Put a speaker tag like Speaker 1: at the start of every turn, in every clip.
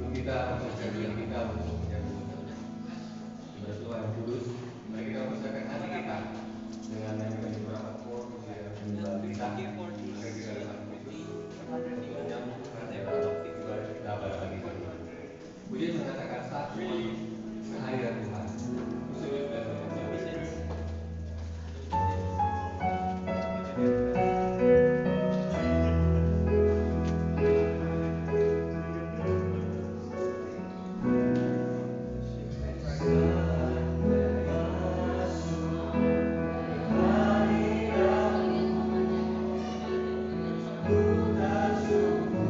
Speaker 1: kita mempersiapkan kita untuk menjadi ibadah Tuhan yang kudus. Mari kita mempersiapkan hati kita dengan menyanyikan beberapa chord menyembah kita agar kita dapat untuk menyambungkan ibadah kita pada pagi hari. Pujian mengatakan satu kehadiran Tuhan. Sujud dan menyembah.
Speaker 2: Ku tak sungguh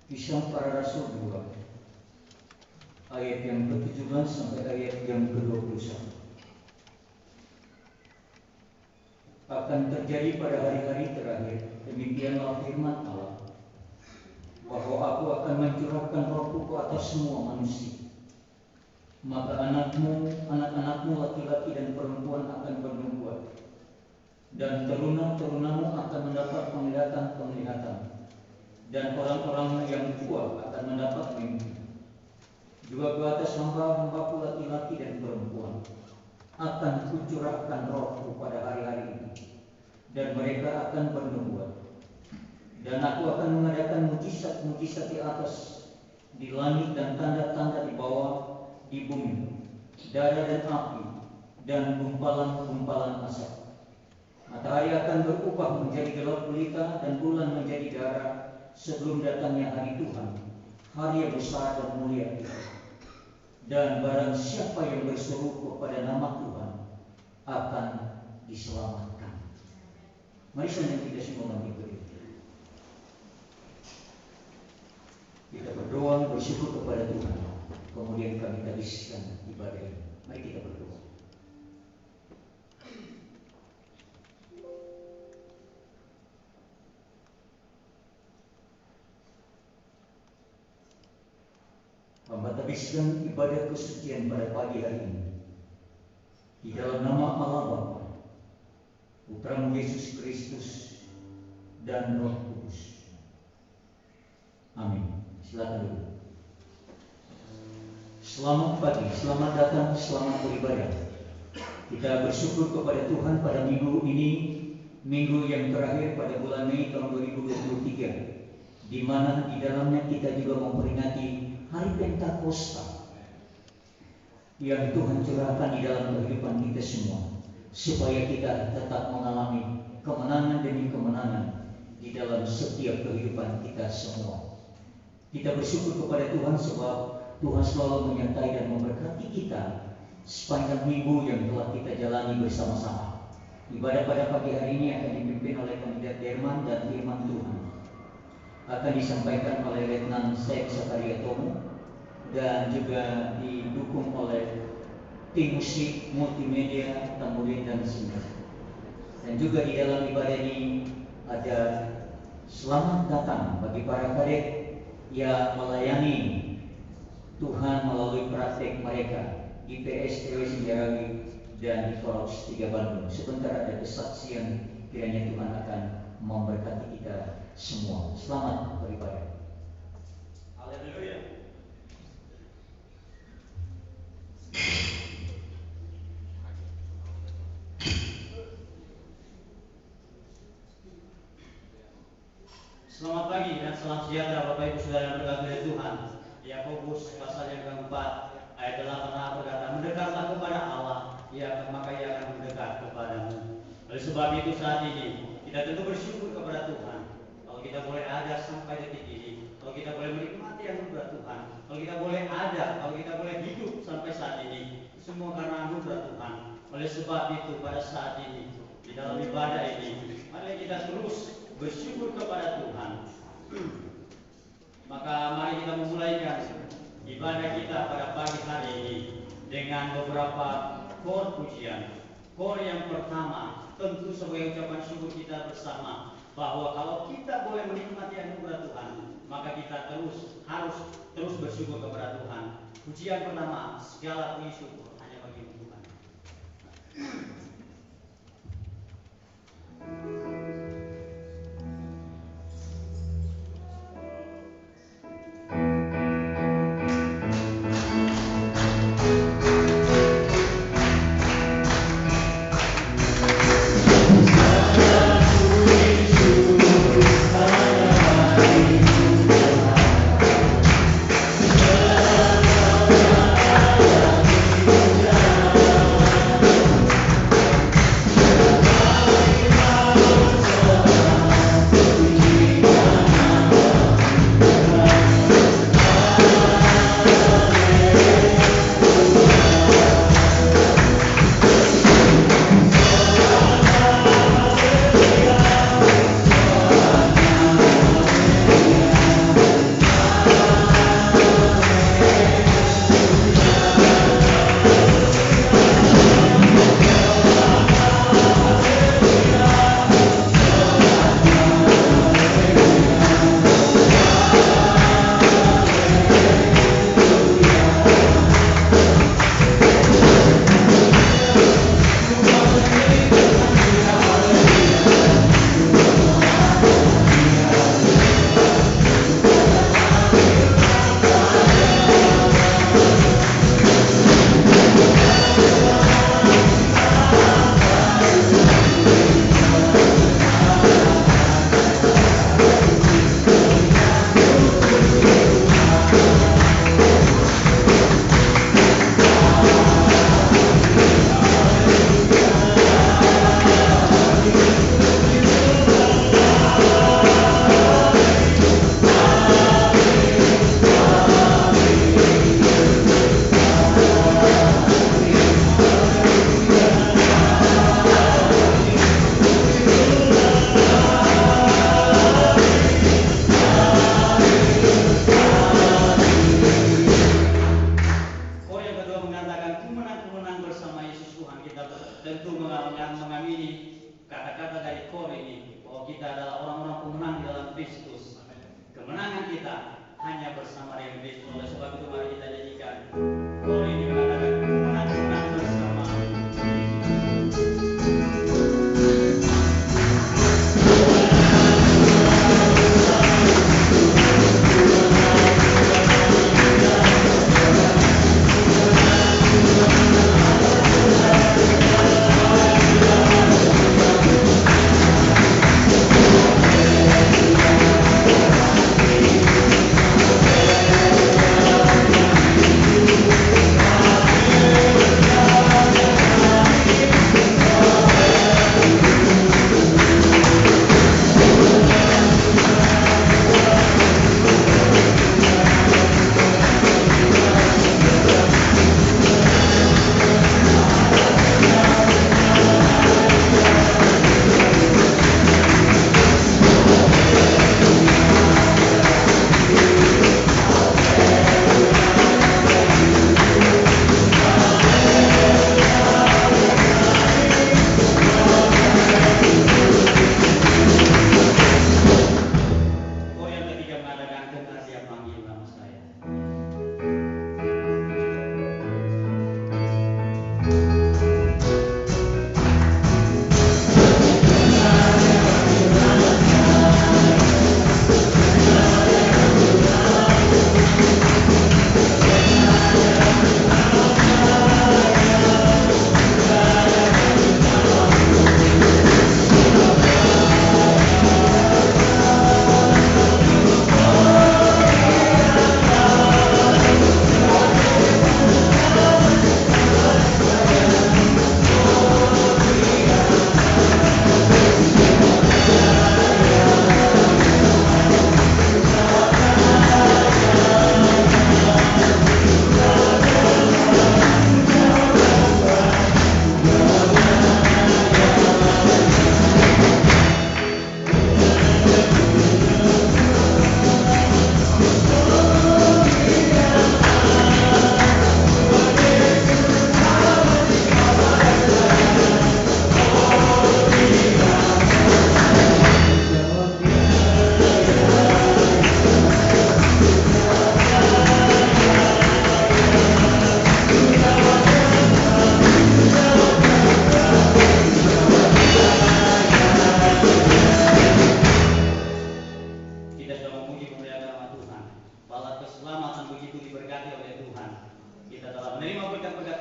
Speaker 2: Kisah Para Rasul 2 ayat yang ke-17 sampai ayat yang ke-21. Akan terjadi pada hari-hari terakhir, demikianlah firman Allah, bahwa aku akan mencurahkan rohku ke atas semua manusia. Maka anak-anakmu laki-laki dan perempuan akan bernubuat, dan teruna-terunamu akan mendapat penglihatan-penglihatan, dan orang-orang yang tua akan mendapat mimpi. Juga ke atas hamba-hambaku laki-laki dan perempuan akan kucurahkan rohku pada hari-hari itu, dan mereka akan bernubuat. Dan aku akan mengadakan mujizat-mujizat di atas, di langit, dan tanda-tanda di bawah, di bumi, darah dan api, dan gumpalan-gumpalan asap. Matahari akan berubah menjadi gelap gulita, dan bulan menjadi darah, sebelum datangnya hari Tuhan, hari yang besar dan mulia itu. Dan barang siapa yang berseru kepada nama Tuhan akan diselamatkan. Mari saudara kita semua bangkit berdiri. Kita berdoa, bersyukur kepada Tuhan. Kemudian kami habiskan ibadah ini. Mari kita berdoa. Hamba habiskan ibadah kesucian pada pagi hari ini di dalam nama Allah Bapa, Putra Yesus Kristus, dan Roh Kudus. Amin. Silakan dulu. Selamat pagi, selamat datang, selamat beribadah. Kita bersyukur kepada Tuhan pada minggu ini, minggu yang terakhir pada bulan Mei tahun 2023, di mana di dalamnya kita juga memperingati Hari Pentakosta yang Tuhan curahkan di dalam kehidupan kita semua, supaya kita tetap mengalami kemenangan demi kemenangan di dalam setiap kehidupan kita semua. Kita bersyukur kepada Tuhan sebab Tuhan selalu menyertai dan memberkati kita sepanjang minggu yang telah kita jalani bersama-sama. Ibadah pada pagi hari ini akan dipimpin oleh Kandidat Derman, dan firman Tuhan akan disampaikan oleh Letnan Sek Sakaria Tomo, dan juga didukung oleh tim musik multimedia Tamburin dan Sinar. Dan juga di dalam ibadah ini ada selamat datang bagi para kadet yang melayani Tuhan melalui praktek mereka di PSTW Sindarawi dan di Korps 3 Bandung. Sebentar ada kesaksian, kiranya Tuhan akan memberkati kita semua. Selamat beribadah. Haleluya.
Speaker 3: Selamat pagi dan salam sejahtera Bapak Ibu Saudara yang berkati oleh Tuhan. Yakobus pasal yang keempat ayat 8a berkata, mendekatlah kepada Allah, maka Ia akan mendekat kepadamu. Oleh sebab itu saat ini kita tentu bersyukur kepada Tuhan. Kalau kita boleh ada sampai detik ini, kalau kita boleh menikmati anugerah Tuhan, kalau kita boleh ada, kalau kita boleh hidup sampai saat ini, semua karena anugerah Tuhan. Oleh sebab itu pada saat ini di dalam ibadah ini, mari kita terus bersyukur kepada Tuhan. Maka mari kita memulaikan ibadah kita pada pagi hari ini dengan beberapa kor pujian. Kor yang pertama tentu sebagai ucapan syukur kita bersama, bahwa kalau kita boleh menikmati anugerah Tuhan, maka kita harus terus bersyukur kepada Tuhan. Pujian pertama, segala puji syukur hanya bagi Tuhan.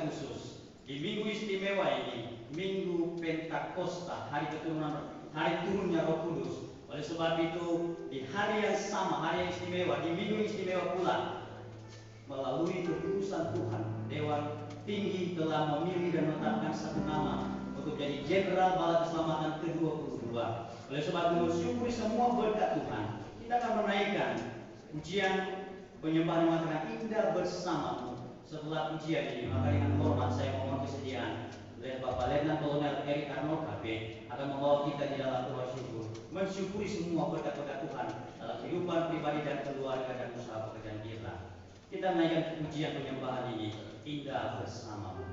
Speaker 3: khusus. Di minggu istimewa ini, Minggu Pentakosta, hari turunnya Roh Kudus. Oleh sebab itu, di hari yang sama, hari yang istimewa, di minggu istimewa pula, melalui keputusan Tuhan, Dewan Tinggi telah memilih dan menetapkan satu nama untuk jadi Jenderal Bala Keselamatan ke-22. Oleh sebab itu, syukuri semua berkat Tuhan. Kita akan menaikkan pujian penyembahan yang mengatakan indah bersamamu. Setelah pujian ini, maka dengan hormat saya mohon kesediaan oleh Bapak Letnan Kolonel Erik Arnold KP akan membawa kita di dalam doa syukur, mensyukuri semua berkat-berkat Tuhan dalam kehidupan pribadi dan keluarga dan usaha pekerjaan kita. Kita menaikkan pujian penyembahan ini indah bersamamu.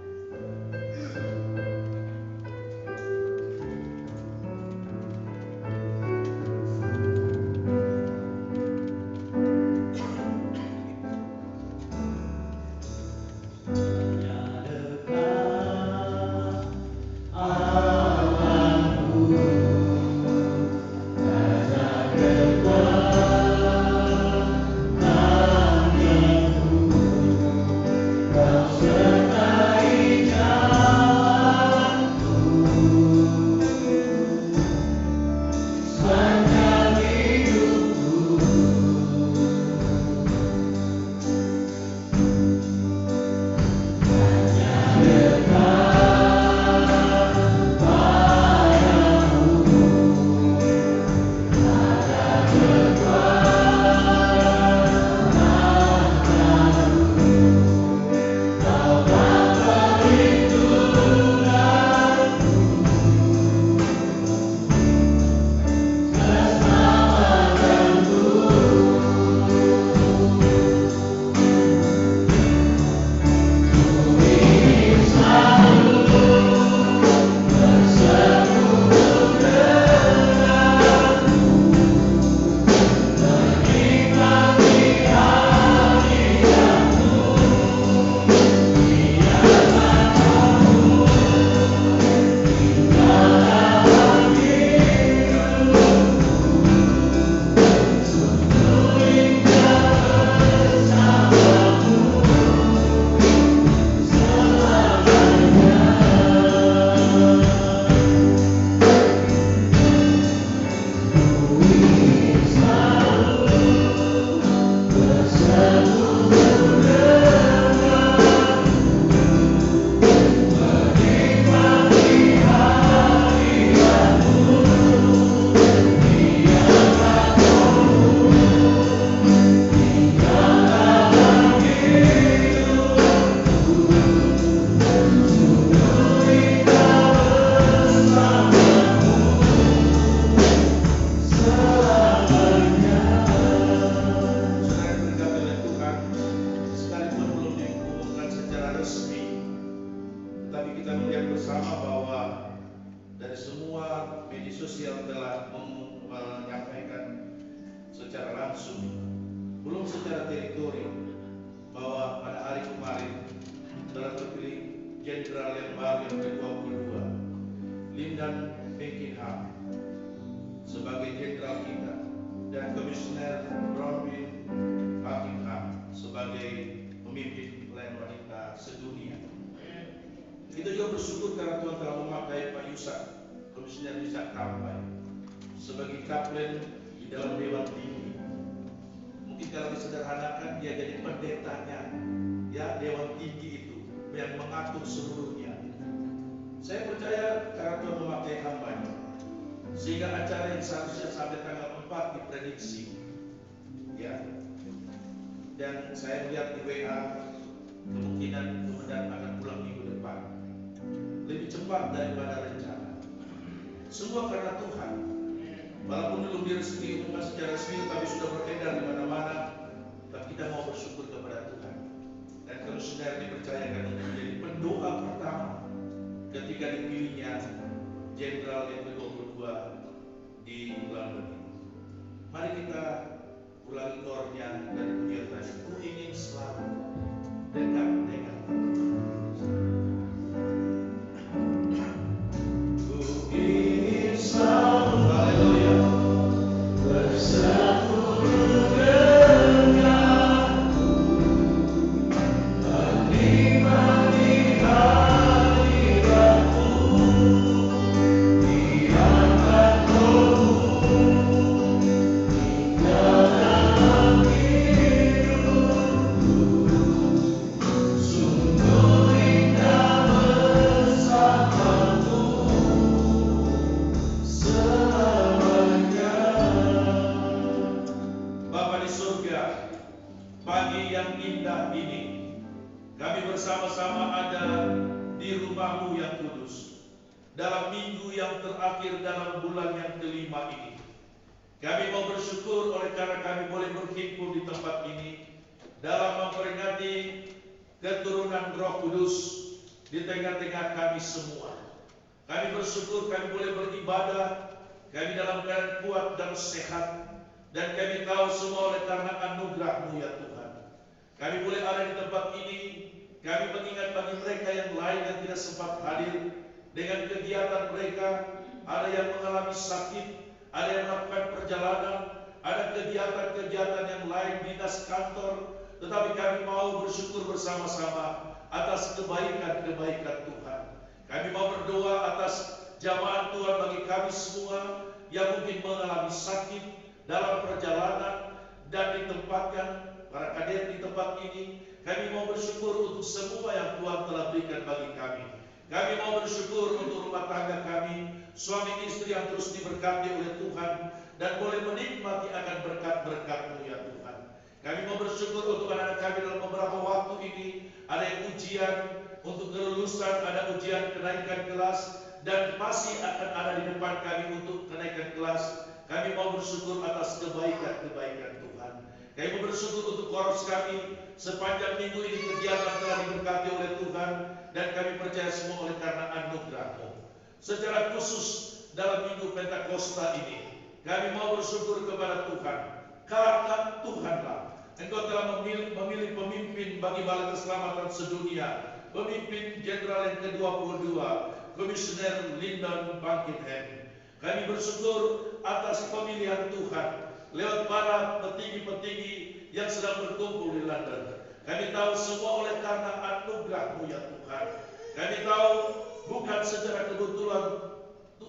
Speaker 4: Sebagai kapten di dalam Dewan Tinggi, mungkin kalau disederhanakan dia jadi pendetanya, ya Dewan Tinggi itu yang mengatur seluruhnya. Saya percaya karena Tuhan memakai hambanya, sehingga acara yang seharusnya sampai tanggal 4 diprediksi, ya. Dan saya melihat di WA kemungkinan komandan akan pulang minggu depan, lebih cepat daripada rencana. Semua karena Tuhan. Walaupun belum diresmi umumkan secara resmi, tapi sudah beredar di mana-mana. Tapi kita mau bersyukur kepada Tuhan. Dan kalau saudara dipercayakan untuk menjadi pendoa pertama ketika dipilihnya Jenderal yang ke-22 di London. Mari kita ulangi kornya dan pujian tadi. Ku ingin selalu dekat dengan Ku ingin selalu, haleluya, bersatu denganku, menikmati kami bersama-sama ada di rumah-Mu yang kudus dalam minggu yang terakhir dalam bulan yang kelima ini. Kami mau bersyukur oleh karena kami boleh berhimpun di tempat ini dalam memperingati keturunan Roh Kudus di tengah-tengah kami semua. Kami bersyukur kami boleh beribadah, kami dalam keadaan kuat dan sehat, dan kami tahu semua oleh karena anugerah-Mu ya Tuhan. Kami boleh ada di tempat ini. Kami mengingat bagi mereka yang lain yang tidak sempat hadir dengan kegiatan mereka, ada yang mengalami sakit, ada yang melakukan perjalanan, ada kegiatan-kegiatan yang lain dinas kantor, tetapi kami mau bersyukur bersama-sama atas kebaikan-kebaikan Tuhan. Kami mau berdoa atas jamaah Tuhan bagi kami semua yang mungkin mengalami sakit dalam perjalanan dan ditempatkan para kader di tempat ini. Kami mau bersyukur untuk semua yang Tuhan telah berikan bagi kami. Kami mau bersyukur untuk rumah tangga kami, suami istri yang terus diberkati oleh Tuhan dan boleh menikmati akan berkat-berkat-Mu ya Tuhan. Kami mau bersyukur untuk anak-anak kami dalam beberapa waktu ini. Ada yang ujian untuk kelulusan, ada ujian kenaikan kelas, dan masih akan ada di depan kami untuk kenaikan kelas. Kami mau bersyukur atas kebaikan-kebaikan Tuhan. Kami mau bersyukur untuk koros kami. Sepanjang minggu ini kegiatan telah diberkati oleh Tuhan, dan kami percaya semua oleh karena anugerah-Mu. Secara khusus dalam minggu Pentakosta ini, kami mau bersyukur kepada Tuhan. Karena Tuhanlah Engkau telah memilih pemimpin bagi Balai Keselamatan Sedunia, pemimpin jenderal yang ke-22, Komisioner Lyndon Buckingham. Kami bersyukur atas pemilihan Tuhan lewat para petinggi-petinggi yang sedang berkumpul di London. Kami tahu semua oleh karena anugerah-Mu ya Tuhan. Kami tahu bukan secara kebetulan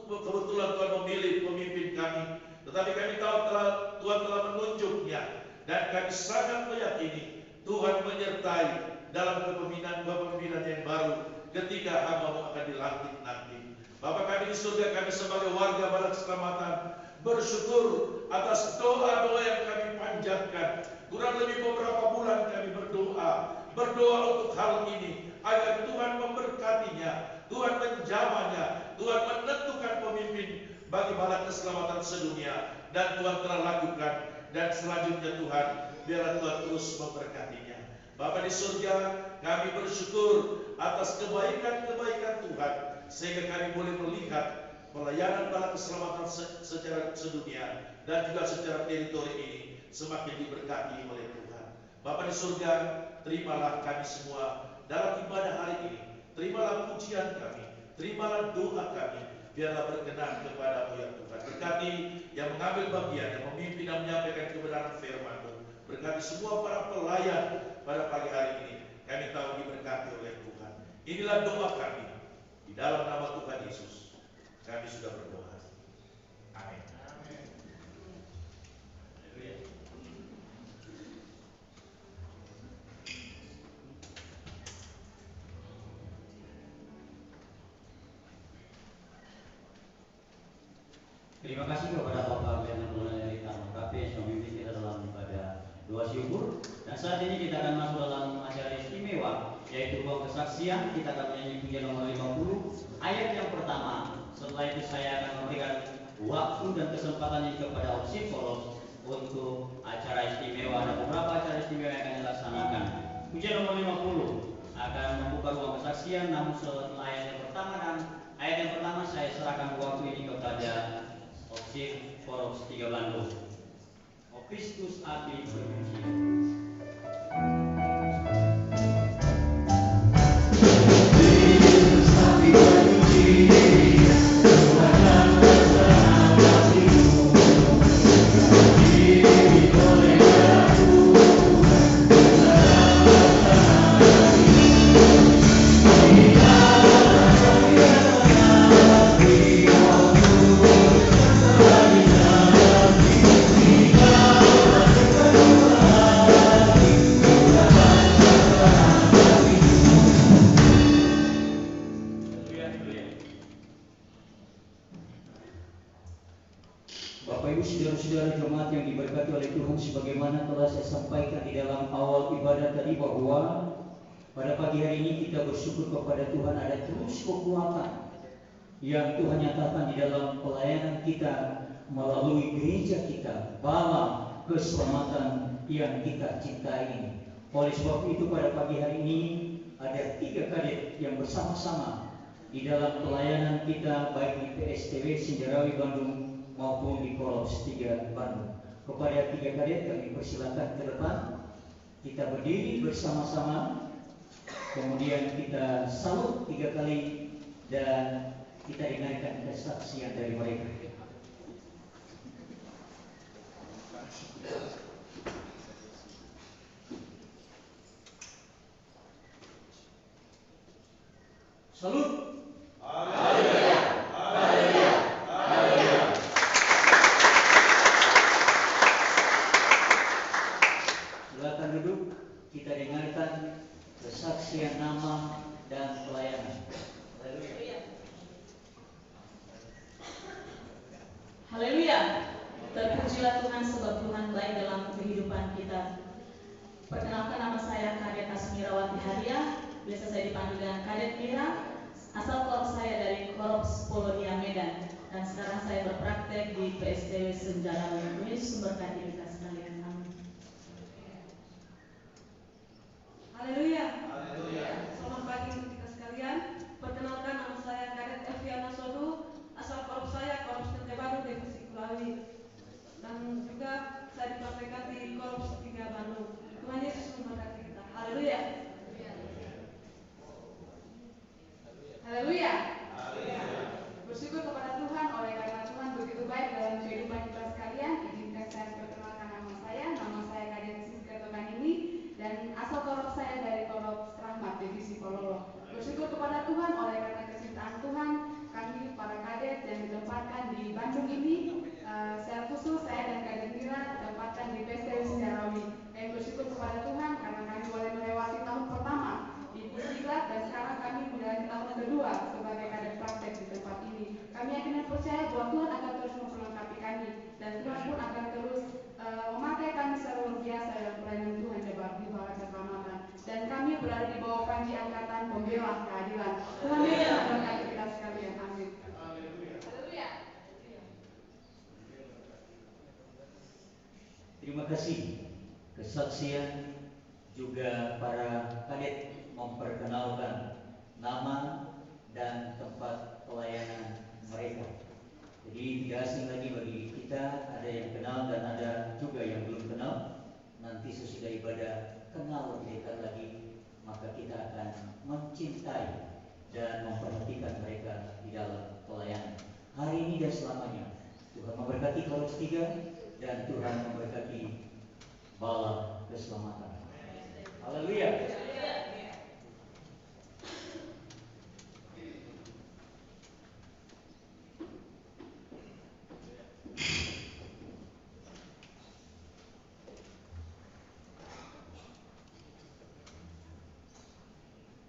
Speaker 4: Tuhan memilih pemimpin kami, tetapi kami tahu Tuhan telah menunjuknya, dan kami sangat meyakini Tuhan menyertai dalam kepemimpinan yang baru ketika hamba-Mu akan dilantik nanti. Bapa kami di surga, kami sebagai warga Balai Keselamatan bersyukur atas doa-doa yang kami panjatkan. Kurang lebih beberapa bulan kami berdoa untuk hal ini, agar Tuhan memberkatinya, Tuhan menjamahnya, Tuhan menentukan pemimpin bagi Balai Keselamatan Sedunia, dan Tuhan telah lakukan. Dan selanjutnya Tuhan, biarlah Tuhan terus memberkatinya. Bapa di surga, kami bersyukur atas kebaikan-kebaikan Tuhan, sehingga kami boleh melihat pelayanan Balai Keselamatan secara sedunia dan juga secara teritori ini semakin diberkati oleh Tuhan. Bapa di surga, terimalah kami semua dalam ibadah hari ini. Terimalah pujian kami, terimalah doa kami. Biarlah berkenan kepada-Mu ya Tuhan. Berkati yang mengambil bagian, yang memimpin dan menyampaikan kebenaran firman-Mu. Berkati semua para pelayan pada pagi hari ini. Kami tahu diberkati oleh Tuhan. Inilah doa kami. Di dalam nama Tuhan Yesus, kami sudah berdoa. Amin.
Speaker 3: Terima kasih kepada Bapak Glenn dari Taman Kafe yang memimpin kita dalam ibadah doa syukur. Dan saat ini kita akan masuk dalam acara istimewa, yaitu ruang kesaksian. Kita akan menyanyi pujian nomor 50 ayat yang pertama. Setelah itu saya akan memberikan waktu dan kesempatan ini kepada Om Psikolog untuk acara istimewa. Ada beberapa acara istimewa yang akan dilaksanakan. Pujian nomor 50 akan membuka ruang kesaksian, namun setelah ayat yang pertama dan ayat yang pertama saya serahkan waktu ini kepada Opsip Foros 3 Bandung. Opustus Abdi berpuji. Saudara-saudara jemaat yang diberkati oleh Tuhan, sebagaimana telah saya sampaikan di dalam awal ibadah tadi, bahwa
Speaker 2: Pada pagi hari ini kita bersyukur kepada Tuhan ada terus kekuatan yang Tuhan nyatakan di dalam pelayanan kita melalui gereja kita, bala keselamatan yang kita cintai ini. Oleh sebab itu pada pagi hari ini ada 3 kadet yang bersama-sama di dalam pelayanan kita baik di PSTW Sinjarawi Bandung maupun di Korps 3 Bandung. Kepada 3 kadet kami persilakan ke depan. Kita berdiri bersama-sama, kemudian kita salut 3 kali dan kita dengarkan kesaksian dari mereka. Salut.
Speaker 4: Haleluya. Haleluya. Haleluya.
Speaker 2: Silakan duduk, kita dengarkan kesaksian nama dan pelayanan. Haleluya.
Speaker 5: Haleluya. Terpujilah Tuhan sebab Tuhan baik dalam kehidupan kita. Perkenalkan, nama saya Kadet Asmirawati Haria. Biasa saya dipanggil dengan Kadet Mira. Asal korps saya dari Korps Polonia Medan. Dan sekarang saya berpraktek di PSTW Senjarawi. Tuhan Yesus memberkati kita sekalian. Amin.
Speaker 6: Haleluya.
Speaker 4: Haleluya.
Speaker 6: Selamat pagi untuk kita sekalian. Perkenalkan, nama saya Kadet Elviana Sodu. Asal korps saya Korps Baru Divisi Kulawi. Dan juga saya dipraktekkan di Korps 3 Bandung. Tuhan Yesus memberkati kita. Haleluya. Haleluya. Bersyukur kepada Tuhan oleh karena Tuhan begitu baik dalam kehidupan kita sekalian. Izinkan saya perkenalkan nama saya Kadet Siska Tokanini dan asal korps saya dari Korps Rahmat Divisi Pololo. Bersyukur kepada Tuhan oleh karena kecintaan Tuhan, kami para kadet yang ditempatkan di Bandung ini, secara khusus saya dan Kadet Mira ditempatkan di PSTW Sinjarawi. Kami bersyukur kepada Tuhan karena kami boleh melewati tahun pertama di Pusdiklat dan sekarang kami menjalani tahun kedua sebagai kadet praktek di tempat ini. Kami yakin dan percaya bahwa Tuhan akan terus memperlengkapi kami dan Tuhan pun akan terus memakai kami secara luar biasa dalam pelayanan Tuhan di bawah keselamatan. Dan kami berada di bawah panji angkatan pembela keadilan. Tuhan Yesus memberkati kita sekalian. Amin. Haleluya.
Speaker 2: Terima kasih. Kesaksian juga para kadet memperkenalkan nama dan tempat pelayanan mereka. Jadi tidak asing lagi bagi kita, ada yang kenal dan ada juga yang belum kenal. Nanti sesudah ibadah kenal lebih dekat lagi, maka kita akan mencintai dan memperhatikan mereka di dalam pelayanan hari ini dan selamanya. Tuhan memberkati Korps 3 dan Tuhan memberkati bala keselamatan. Haleluya.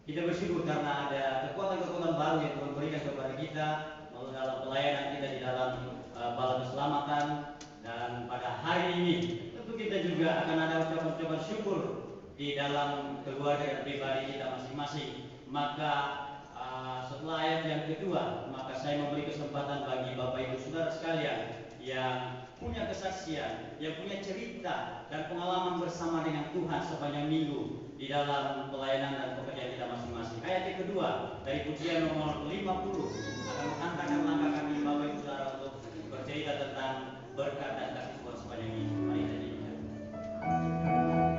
Speaker 3: Kita bersyukur karena ada kekuatan-kekuatan baru yang Tuhan berikan kepada kita melalui dalam pelayanan kita di dalam bala keselamatan. Dan pada hari ini tentu kita juga akan ada ucapan-ucapan syukur di dalam keluarga dan pribadi kita masing-masing. Maka setelah ayat yang kedua, maka saya memberi kesempatan bagi Bapak Ibu Saudara sekalian yang punya kesaksian, yang punya cerita dan pengalaman bersama dengan Tuhan sepanjang minggu di dalam pelayanan dan pekerjaan kita masing-masing. Ayat yang kedua dari pujian nomor 50 akan menghantarkan langkah kami Bapak Ibu Saudara untuk bercerita tentang berkat dan kasih Tuhan sepanjang minggu. Mari kita nyanyikan.
Speaker 7: Haleluya.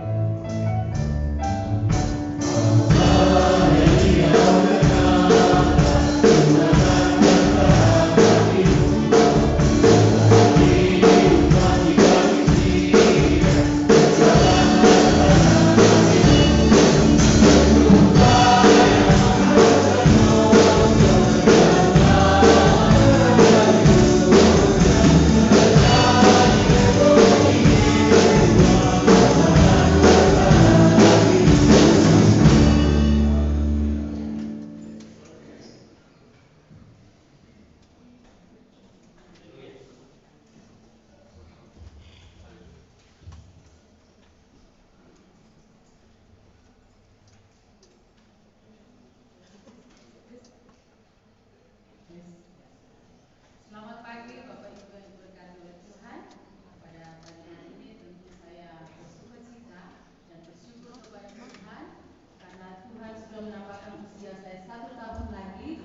Speaker 6: 1 tahun lagi,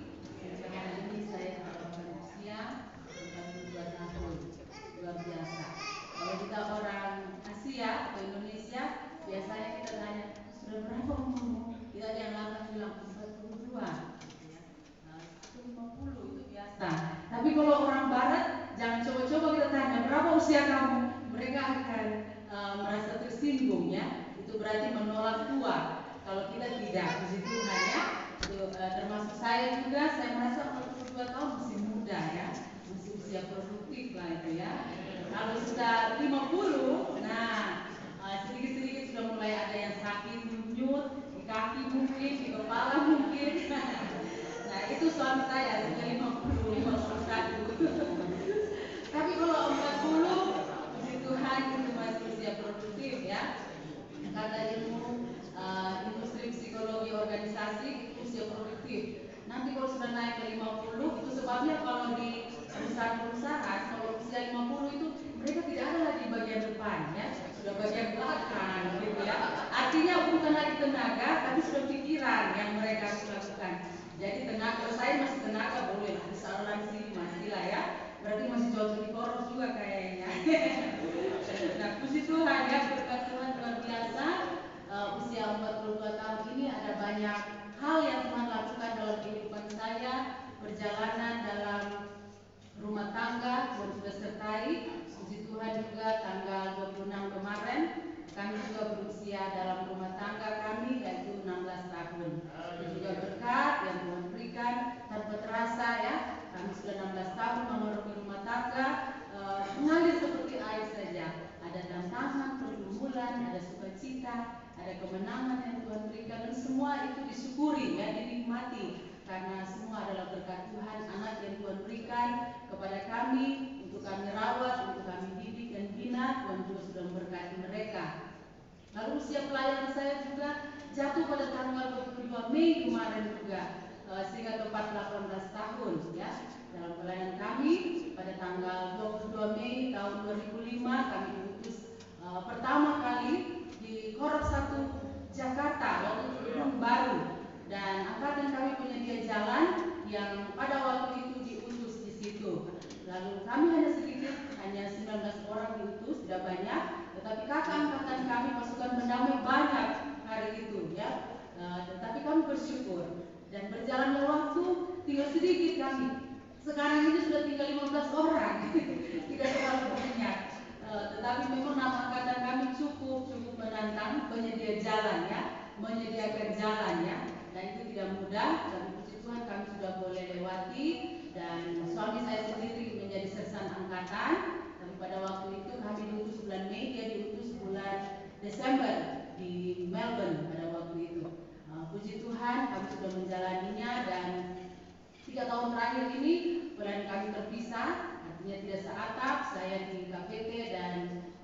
Speaker 6: sekarang ini saya dalam usia 42 tahun. Luar biasa. Kalau kita orang Asia atau Indonesia, biasanya kita tanya, sudah berapa umurmu? Kita ada yang lama bilang 42, ya. 50 itu biasa. Tapi kalau orang Barat, jangan coba-coba kita tanya berapa usia kamu, mereka akan merasa tersinggung, ya. Itu berarti menolak tua. Kalau kita tidak, puji Tuhan, ya. Itu, termasuk saya juga, saya merasa 42 tahun masih muda, ya, masih usia produktif lah itu, ya. Kalau sudah 50, nah sedikit-sedikit sudah mulai ada yang sakit nyut, di kaki mungkin, di kepala mungkin. Nah itu suami saya sudah 50, 51. Tapi kalau 40, puji Tuhan itu masih usia produktif, ya. Kata ilmu industri psikologi organisasi itu usia produktif. Nanti kalau sudah naik ke 50, itu sebabnya kalau di perusahaan-perusahaan kalau usia 50 itu mereka tidak ada lagi bagian depan, ya, sudah bagian belakang, gitu, ya. Artinya bukan lagi tenaga, tapi sudah pikiran yang mereka harus lakukan. Jadi tenaga, kalau saya masih tenaga boleh lah, misalnya di sini masih lah, ya. Berarti masih cocok di koros juga kayaknya. Nah, puji Tuhan, ya, berkat Tuhan luar biasa. Usia 42 tahun ini ada banyak hal yang Tuhan lakukan dalam kehidupan saya, perjalanan dalam rumah tangga yang sudah sertai. Puji Tuhan juga tanggal 26 kemarin kami juga berusia dalam rumah tangga kami, yaitu 16 tahun. Itu juga berkat yang Tuhan berikan tanpa terasa, ya. Kami sudah 16 tahun memenuhi rumah tangga, mengalir seperti air saja. Ada tantangan, pergumulan, ada sukacita, ada kemenangan yang Tuhan berikan, dan semua itu disyukuri, ya, dinikmati. Karena semua adalah berkat Tuhan, anak yang Tuhan berikan kepada kami, untuk kami rawat, untuk kami didik dan bina. Tuhan juga sudah memberkati mereka. Lalu usia pelayanan saya juga jatuh pada tanggal 22 Mei kemarin juga, sehingga tepat 18 tahun, ya. Dalam pelayanan kami pada tanggal 22 Mei tahun 2005 kami diutus pertama kali di Korps 1 Jakarta, waktu itu gedung baru. Dan angkatan kami penyedia jalan yang pada waktu itu diutus di situ. Lalu kami hanya sedikit, hanya 19 orang diutus, tidak banyak. Tetapi kakak angkatan kami pasukan berdamai banyak hari itu, ya. Tetapi kami bersyukur. Dan berjalannya waktu, tinggal sedikit kami. Sekarang ini sudah tinggal 15 orang, tidak terlalu banyak. Tetapi memang nama angkatan kami cukup menantang, penyedia jalan, ya, menyediakan jalan, ya. Dan itu tidak mudah, tapi puji Tuhan kami sudah boleh lewati. Dan suami saya sendiri menjadi sersan angkatan. Tapi pada waktu itu kami diutus bulan Mei, dia diutus bulan Desember di Melbourne pada waktu itu. Puji Tuhan kami sudah menjalaninya, dan 3 tahun terakhir ini pelayanan kami terpisah, artinya tidak seatap, saya di KPT dan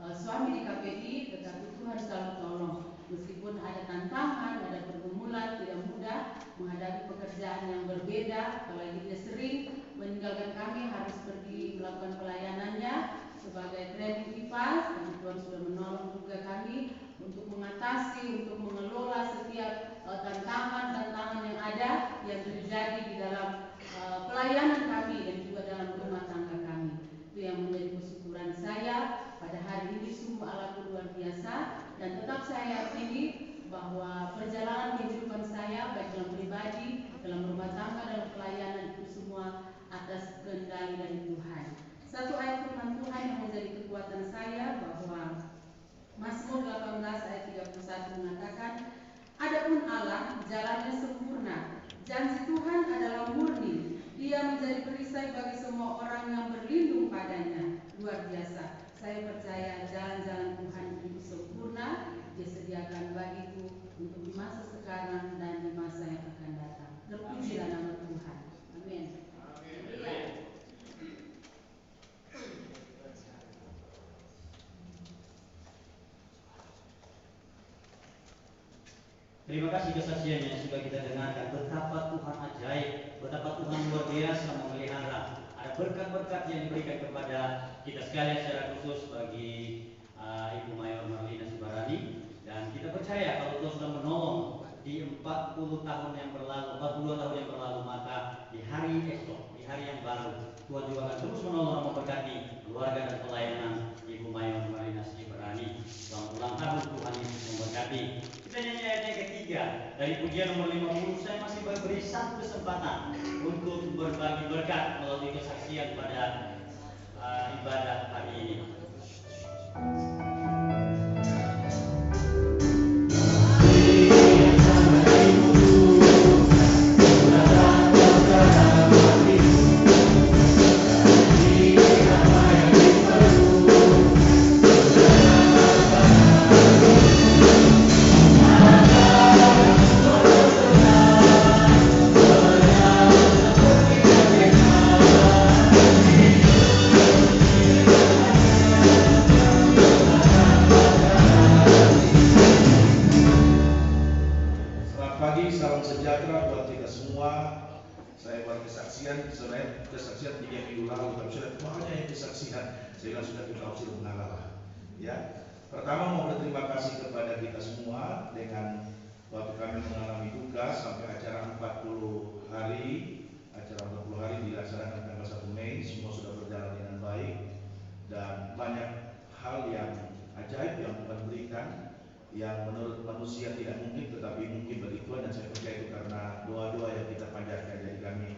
Speaker 6: suami di KPI, tetapi Tuhan selalu tolong. Meskipun ada tantangan, ada pergumulan, tidak mudah menghadapi pekerjaan yang berbeda, apalagi dia sering meninggalkan kami, harus pergi melakukan pelayanannya sebagai training IPAS. Dan Tuhan sudah menolong juga kami untuk mengatasi, untuk mengelola setiap tantangan-tantangan yang ada yang terjadi di dalam pelayanan kami dan juga dalam rumah tangga kami. Itu yang menjadi kesyukuran saya pada hari ini. Sungguh Allah luar biasa, dan tetap saya yakini bahwa perjalanan kehidupan saya baik dalam pribadi, dalam rumah tangga, dalam pelayanan itu semua atas kendali dari Tuhan. Satu ayat firman Tuhan yang menjadi kekuatan saya bahwa Mazmur 18 ayat 31 mengatakan, adapun Allah jalannya sempurna, janji Tuhan adalah murni, Dia menjadi perisai bagi semua orang yang berlindung padanya. Luar biasa. Saya percaya jalan-jalan Tuhan itu sempurna, Dia sediakan bagiku untuk di masa sekarang dan di masa yang akan datang. Terpujilah nama Tuhan. Amin.
Speaker 3: Terima kasih kesaksian yang sudah kita dengarkan. Betapa Tuhan ajaib, betapa Tuhan luar biasa memelihara. Ada berkat-berkat yang diberikan kepada kita sekalian, secara khusus bagi Ibu Mayor Marlina Subarani. Dan kita percaya kalau Tuhan sudah menolong di 40 tahun yang berlalu, 42 tahun yang berlalu, maka di hari esok, di hari yang baru, Tuhan juga akan terus menolong dan memberkati keluarga dan pelayanan Ibu Mayor Marina Ciberani. Selamat ulang tahun, Tuhan Yesus memberkati. Kita nyanyi ayat yang ketiga dari pujian nomor 50. Saya masih beri satu kesempatan untuk berbagi berkat melalui kesaksian pada ibadah hari ini.
Speaker 4: Kesaksian 3 minggu lalu, tapi sudah banyak yang kesaksian, sehingga sudah kita opsi mengalah. Ya, pertama mau berterima kasih kepada kita semua dengan waktu kami mengalami duka sampai acara 40 hari dilaksanakan tanggal 1 Mei, semua sudah berjalan dengan baik dan banyak hal yang ajaib yang Tuhan berikan yang menurut manusia tidak mungkin tetapi mungkin bagi Tuhan, dan saya percaya itu karena doa-doa yang kita panjatkan. Jadi kami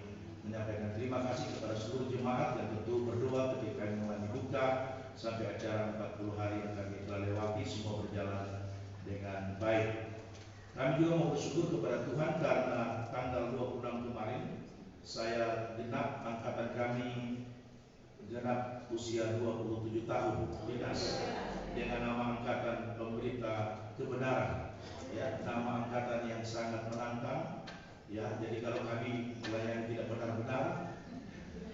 Speaker 4: menyampaikan terima kasih kepada seluruh jemaat yang tentu berdoa ketika kami mengalami duka sampai acara 40 hari yang kami telah lewati, semua berjalan dengan baik. Kami juga mau bersyukur kepada Tuhan karena tanggal 26 kemarin saya genap, angkatan kami genap usia 27 tahun dinas dengan nama angkatan pemberita kebenaran, ya, nama angkatan yang sangat menantang. Ya, jadi kalau kami melayani tidak benar-benar,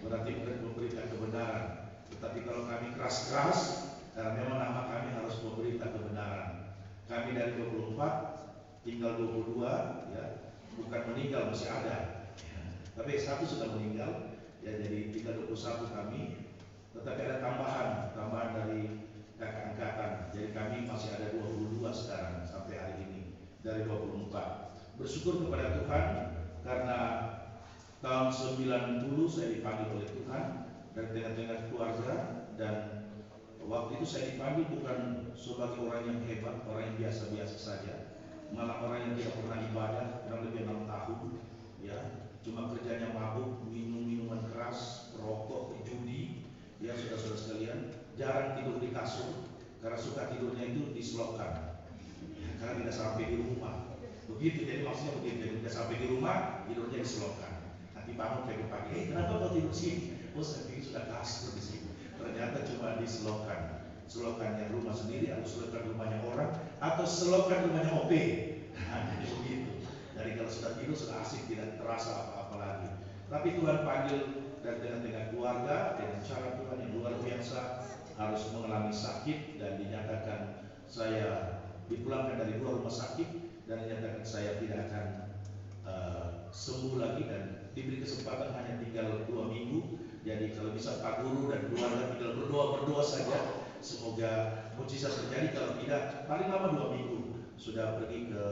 Speaker 4: berarti bukan memberita kebenaran. Tetapi kalau kami keras-keras, karena memang nama kami harus memberita kebenaran. Kami dari 24 tinggal 22, ya, bukan meninggal, masih ada. Ya, tapi satu sudah meninggal, ya, jadi tinggal 21 kami. Tetapi ada tambahan dari kakak angkatan. Jadi kami masih ada 22 sekarang sampai hari ini dari 24. Bersyukur kepada Tuhan karena tahun 90 saya dipanggil oleh Tuhan dari tengah-tengah keluarga, dan waktu itu saya dipanggil bukan sebagai orang yang hebat, orang yang biasa-biasa saja, malah orang yang tidak pernah ibadah kurang lebih 6 tahun, ya, cuma kerjanya mabuk, minum minuman keras, rokok, judi, ya, saudara-saudara sekalian, jarang tidur di kasur karena suka tidurnya itu di selokan, ya, karena tidak sampai di rumah. Begitu, jadi maksudnya begitu, jadi udah sampai di rumah tidurnya di selokan. Nanti bangun pagi-pagi, kenapa kau tidur sini? Oh, saya pikir sudah kasur di sini. Ternyata cuma di selokan. Selokannya rumah sendiri, atau selokan rumahnya orang, atau selokan rumahnya OP. Nah, jadi begitu. Jadi kalau sudah tidur sudah asik, tidak terasa apa-apa lagi. Tapi Tuhan panggil dari tengah-tengah keluarga dengan cara Tuhan yang luar biasa, harus mengalami sakit dan dinyatakan saya dipulangkan dari 2 rumah sakit dan dinyatakan saya tidak akan sembuh lagi dan diberi kesempatan hanya tinggal 2 minggu. Jadi kalau bisa Pak Guru dan keluarga tinggal berdoa saja, semoga mukjizat terjadi. Kalau tidak, paling lama 2 minggu sudah pergi ke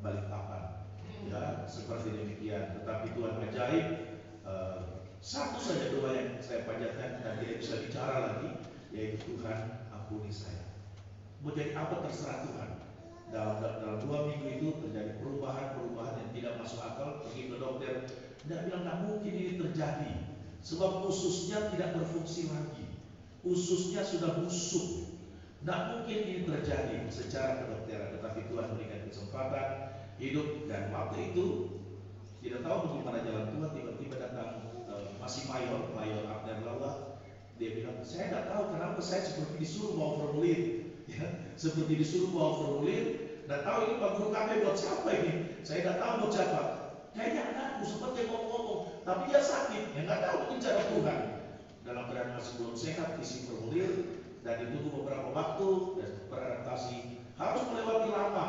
Speaker 4: Balikpapan, ya, seperti demikian. Tetapi Tuhan ajaib. Satu saja doa yang saya panjatkan dan tidak bisa bicara lagi, yaitu Tuhan ampuni saya. Mau jadi apa terserah Tuhan. Dalam 2 minggu itu terjadi perubahan yang tidak masuk akal. Pergi ke dokter, tidak bilang tidak mungkin ini terjadi, sebab ususnya tidak berfungsi lagi, ususnya sudah busuk, tidak mungkin ini terjadi secara kedokteran. Tetapi Tuhan memberikan kesempatan hidup, dan waktu itu tidak tahu bagaimana jalan Tuhan, tiba-tiba datang masih Mayor Abner Lawa. Dia bilang, saya tidak tahu kenapa saya seperti disuruh bawa formulir, ya, seperti disuruh bawa formulir. Dan tahu ini Pak Guru KP buat siapa ini? Saya tidak tahu buat siapa. Kayaknya anakku seperti ngomong-ngomong, tapi dia sakit, ya nggak tahu mungkin cara Tuhan. Dalam keadaan masih belum sehat, isi formulir dan ditunggu beberapa waktu dan beradaptasi harus melewati lama.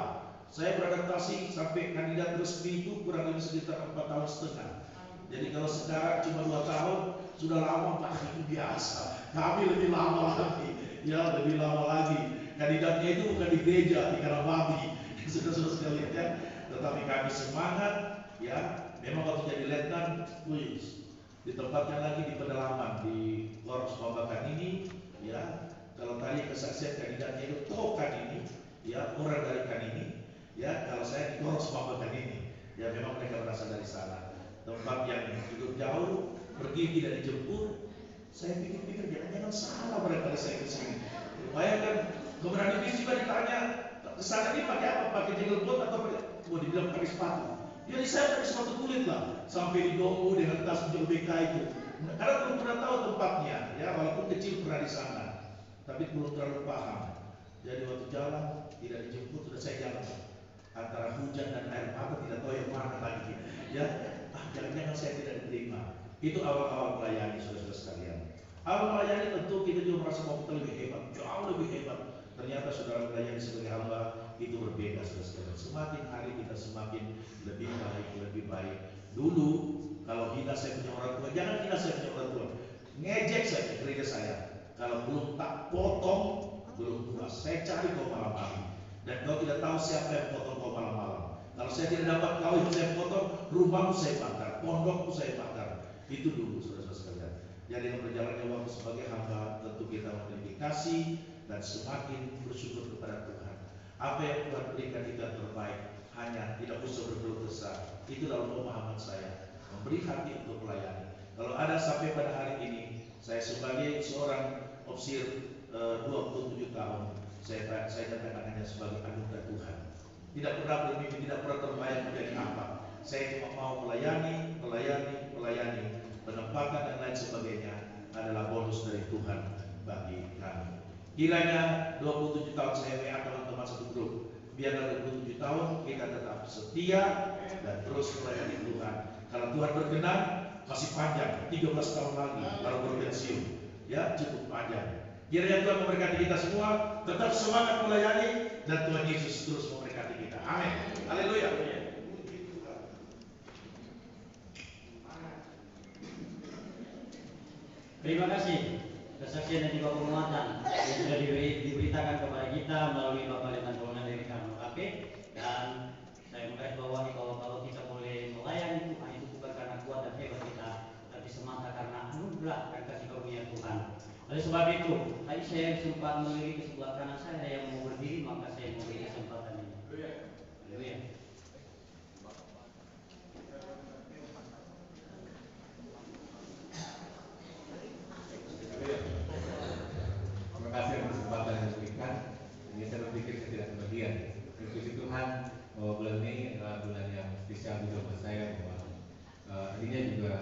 Speaker 4: Saya beradaptasi sampai kandidat resmi itu kurang lebih sekitar 4,5 tahun. Jadi kalau sekarang cuma 2 tahun, sudah lama Pak, itu biasa. Kami lebih lama lagi, ya, lebih lama lagi. Kandidatnya itu bukan di gereja, di Karababi, saudara-saudara sekalian, ya. tetapi kami semangat, ya. Memang waktu jadi letnan, ditempatkan lagi di pedalaman di Korps Babakan ini, ya. Kalau tadi kesaksian kandidatnya itu Tokan ini, ya, orang dari kan ini, ya. Kalau saya di Korps Babakan ini, ya, memang mereka berasal dari sana. Tempat yang cukup jauh, pergi tidak dijemput. Saya pikir-pikir jangan-jangan salah barangkali saya ke sini. Bayangkan, kemudian divisi juga ditanya, kesana ini pakai apa? Pakai jenggot atau pakai? Mau dibilang pakai sepatu. Jadi saya pakai sepatu kulit lah, sampai di Dongo dengan tas jauh BK itu. Karena belum pernah tahu tempatnya, ya, walaupun kecil pernah di sana, tapi belum terlalu paham. Jadi waktu jalan tidak dijemput, sudah saya jalan antara hujan dan air mata, tidak tahu yang mana lagi, ya. Jangan-jangan saya tidak diterima. Itu awal-awal melayani, saudara-saudara sekalian. Awal melayani tentu kita juga merasa bahwa kita lebih hebat, jauh lebih hebat. Ternyata saudara melayani sebagai hamba itu berbeda, saudara-saudara. Semakin hari kita semakin lebih baik, lebih baik. Dulu kalau hina saya punya orang tua, jangan hina saya punya orang tua. Ngejek saya ke gereja saya. Kalau belum tak potong, belum puas. Saya cari kau malam-malam. Dan kau tidak tahu siapa yang potong kau malam-malam. Kalau saya tidak dapat kau yang saya potong, rumahmu saya bakar, pondokmu saya bakar. Itu dulu, saudara-saudara sekalian. Jadi berjalannya waktu sebagai hamba, tentu kita memiliki kasih dan semakin bersyukur kepada Tuhan. Apa yang Tuhan berikan itu yang terbaik. Hanya tidak usah berkeluh kesah. Itu dalam pemahaman saya. Memberi hati untuk melayani. Kalau ada sampai pada hari ini, saya sebagai seorang ofisir 27 tahun, saya katakan hanya sebagai anugerah Tuhan. Tidak pernah bermimpi, tidak pernah terbayang menjadi apa. Saya cuma mau melayani. Penempatan dan lain sebagainya adalah bonus dari Tuhan bagi kami. Kiranya 27 tahun saya WA teman-teman satu grup. Biarlah 27 tahun kita tetap setia dan terus melayani Tuhan. Kalau Tuhan berkenan, masih panjang, 13 tahun lagi lalu berpensiun. Ya, cukup panjang. Kiranya Tuhan memberkati kita semua, tetap semangat melayani, dan Tuhan Yesus terus memberkati kita. Amin. Haleluya.
Speaker 3: Terima kasih kesaksian dan juga penguatan yang sudah diberitakan kepada kita melalui Bapak Letnan Kolonel dari Karno KP. Dan saya menggarisbawahi bahwa kalau kita boleh melayani Tuhan itu bukan karena kuat dan hebat kita, tapi semata karena anugerah dan kasih karunia Tuhan. Oleh sebab itu, tadi saya sempat melirik ke sebelah kanan saya ada yang mau berdiri, maka saya memberi kesempatan ini. Haleluya.
Speaker 1: Terima kasih atas kesempatan yang diberikan. Ini saya berpikir saya tidak kebagian. Puji Tuhan bahwa bulan ini adalah bulan yang spesial juga buat saya, bahwa tadinya juga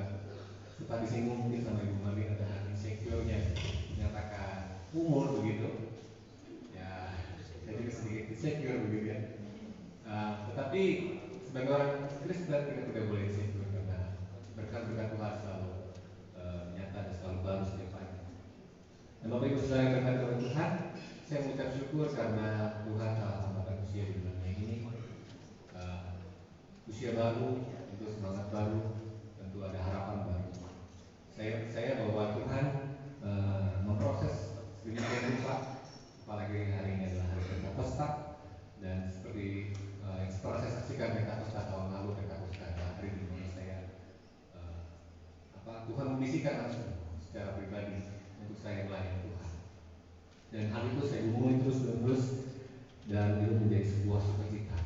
Speaker 1: sempat disinggung mungkin sama Ibu Mami tentang insecure-nya, menyatakan umur begitu. Ya, saya juga sedikit insecure begitu ya. Tetapi sebagai orang Kristen kita tidak boleh insecure karena berkat-berkat Tuhan selalu nyata dan selalu baru setiap hari. Dan Bapak Ibu Saudara yang berkat oleh Tuhan, saya mengucap syukur karena Tuhan telah tambahkan usia di bulan Mei ini. Usia baru, tentu semangat baru, tentu ada harapan baru. Saya bahwa Tuhan memproses sedemikian rupa, apalagi hari ini adalah hari Pentakosta, dan seperti yang setelah saya saksikan Pentakosta tahun lalu, Pentakosta adalah hari di mana saya Tuhan membisikkan langsung secara pribadi untuk saya melayani Tuhan. Dan hal itu saya gumuli terus-menerus dan itu menjadi sebuah sukacita.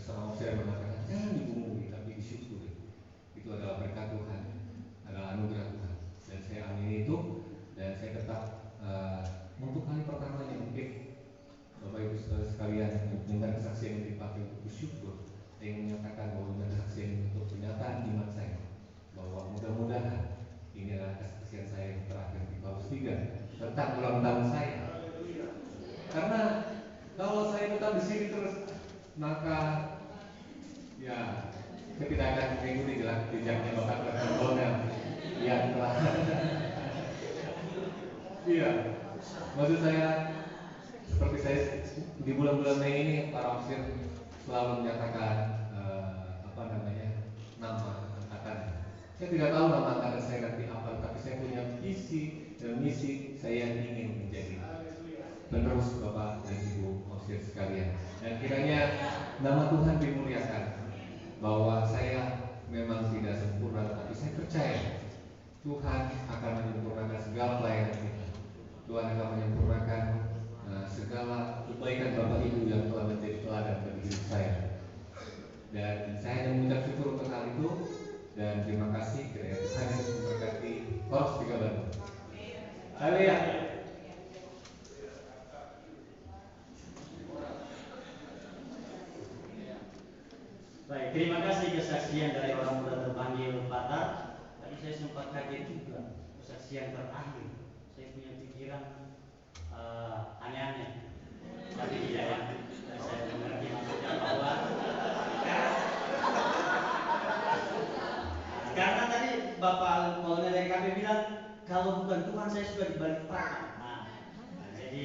Speaker 1: Seorang saya mengatakan jangan digumuli tapi disyukuri. Itu adalah berkat Tuhan, adalah anugerah Tuhan. Dan saya amini itu dan saya tetap untuk kali pertamanya mungkin Bapak Ibu Saudara sekalian mendengar kesaksian yang dipakai untuk bersyukur. Saya menyatakan bahwa mendengar kesaksian untuk pernyataan iman saya bahwa mudah-mudahan ini adalah kesaksian saya yang terakhir di Paulus 3 tentang ulang tahun saya. Karena kalau saya tetap di sini terus, maka ya saya tidak akan mengikuti jejaknya Bapak Letnan Kolonel yang telah. Iya, maksud saya seperti saya di bulan-bulan Mei ini para ofisir selalu menyatakan nama angkatan. Saya tidak tahu nama angkatan saya nanti apa, tapi saya punya visi dan misi saya yang ingin menjadi penerus Bapak dan Ibu ofisir sekalian. Dan kiranya nama Tuhan dimuliakan bahwa saya memang tidak sempurna, tapi saya percaya Tuhan akan menyempurnakan segala pelayanan kita. Tuhan akan menyempurnakan segala kebaikan Bapak Ibu yang telah menjadi teladan bagi hidup saya. Dan saya hanya mengucap syukur untuk hal itu, dan terima kasih kiranya Tuhan Yesus memberkati Koros 3 Bandung.
Speaker 3: Haleluya. Baik, terima kasih kesaksian dari orang muda terpanggil Patar. Tadi saya sempat kaget juga kesaksian terakhir. Saya punya pikiran aneh-aneh, tapi tidak ya. Saya mengerti maksudnya bahwa karena tadi Bapak Maulana dari KB bilang kalau bukan Tuhan saya sudah dibalik papan. Jadi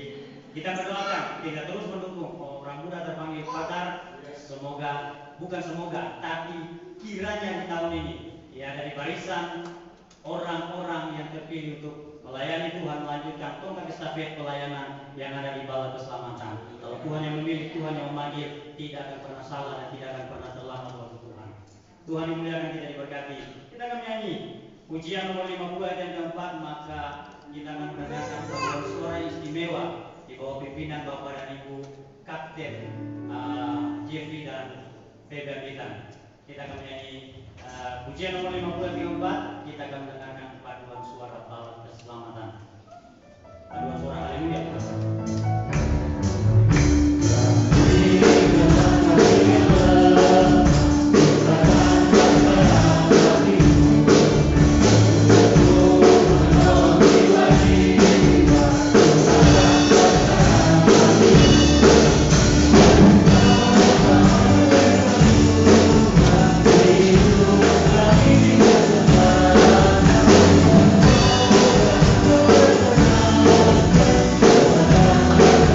Speaker 3: kita berdoakan, kita terus mendukung orang muda terpanggil Patar. Bukan semoga, tapi kiranya di tahun ini ya dari barisan orang-orang yang terpilih untuk melayani Tuhan, melanjutkan tongkat estafet pelayanan yang ada di Bala Keselamatan. Kalau Tuhan yang memilih, Tuhan yang memanggil, tidak akan pernah salah dan tidak akan pernah terlambat waktu Tuhan. Tuhan dimuliakan, kita diberkati. Kita akan menyanyi pujian nomor 50 ayat yang keempat, maka kita akan mendengarkan sebuah suara istimewa di bawah pimpinan Bapak dan Ibu Kapten Jeffrey dan Feber Bitan. Kita akan menyanyi pujian nomor 50 ayat keempat. Kita akan mendengarkan paduan suara Bala Keselamatan. Paduan suara haleluya.
Speaker 7: Thank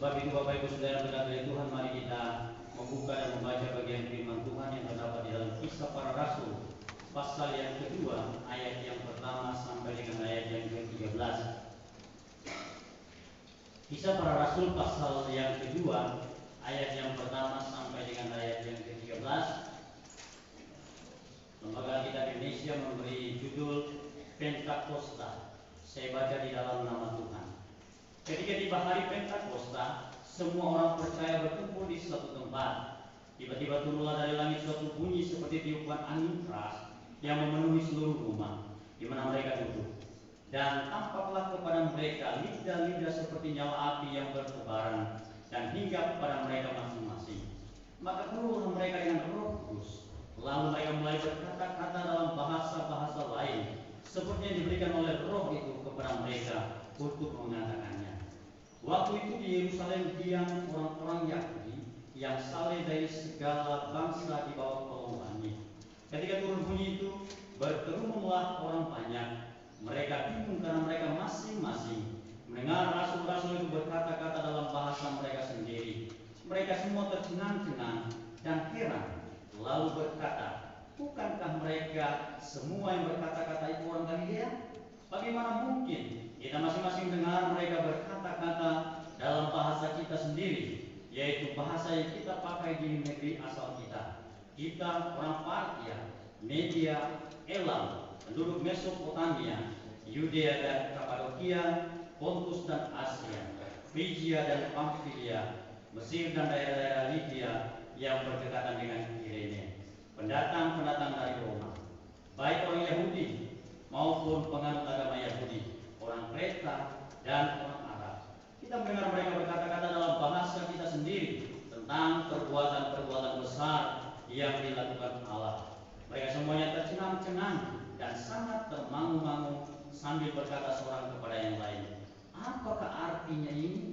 Speaker 3: sebab itu Bapak Ibu Saudara berkati Tuhan, mari kita membuka dan membaca bagian firman Tuhan yang terdapat di dalam Kisah Para Rasul pasal yang kedua ayat yang pertama sampai dengan ayat yang ke-13. Kisah Para Rasul pasal yang kedua ayat yang pertama sampai dengan ayat yang ke-13. Lembaga Alkitab Indonesia memberi judul Pentakosta. Saya baca di dalam nama Tuhan. Ketika tiba hari Pentakosta, semua orang percaya berkumpul di suatu tempat. Tiba-tiba turunlah dari langit suatu bunyi seperti tiupan angin keras yang memenuhi seluruh rumah di mana mereka duduk. Dan tampaklah kepada mereka lidah-lidah seperti nyala api yang bertebaran dan hinggap kepada mereka masing-masing. Maka keluarlah mereka dengan Roh Kudus. Lalu mereka mulai berkata-kata dalam bahasa-bahasa lain seperti yang diberikan oleh Roh itu kepada mereka untuk mengatakannya. Waktu itu di Yerusalem diam orang-orang Yahudi yang saleh dari segala bangsa di bawah kolong langit. Ketika turun bunyi itu, berkerumunlah orang banyak. Mereka bingung karena mereka masing-masing mendengar rasul-rasul itu berkata-kata dalam bahasa mereka sendiri. Mereka semua tercengang-cengang dan heran, lalu berkata, bukankah mereka semua yang berkata-kata itu orang Galilea? Bagaimana mungkin kita masing-masing dengar mereka berkata-kata dalam bahasa kita sendiri, yaitu bahasa yang kita pakai di negeri asal kita. Kita orang Partia, Media, Elam, penduduk Mesopotamia, Yudea dan Kapadokia, Pontus dan Asia, Frigia dan Pamfilia, Mesir dan daerah-daerah Libya yang berdekatan dengan Kirene, pendatang-pendatang dari Roma, baik orang Yahudi maupun penganut agama Yahudi, orang Kreta dan orang Arab. Kita mendengar mereka berkata-kata dalam bahasa kita sendiri tentang perbuatan-perbuatan besar yang dilakukan Allah. Mereka semuanya tercengang-cengang dan sangat termangu-mangu sambil berkata seorang kepada yang lain, apakah artinya ini?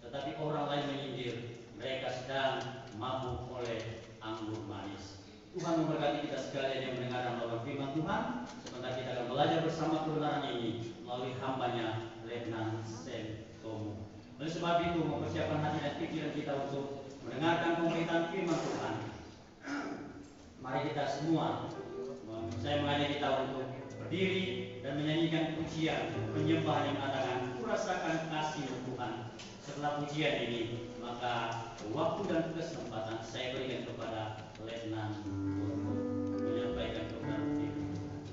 Speaker 3: Tetapi orang lain menyindir, mereka sedang mabuk oleh anggur manis. Tuhan memberkati kita sekalian yang mendengar dan melakukan firman Tuhan. Sebentar kita akan belajar bersama kebenaran ini melalui hambanya Letnan Sen Tomu. Oleh sebab itu mempersiapkan hati dan pikiran kita untuk mendengarkan pemberitaan firman Tuhan. Mari kita semua, saya mengajak kita untuk berdiri dan menyanyikan pujian penyembah yang mengatakan, kurasakan kasih Tuhan. Setelah pujian ini, maka waktu dan kesempatan saya berikan kepada Letnan untuk menyampaikan kebenaran firman Tuhan.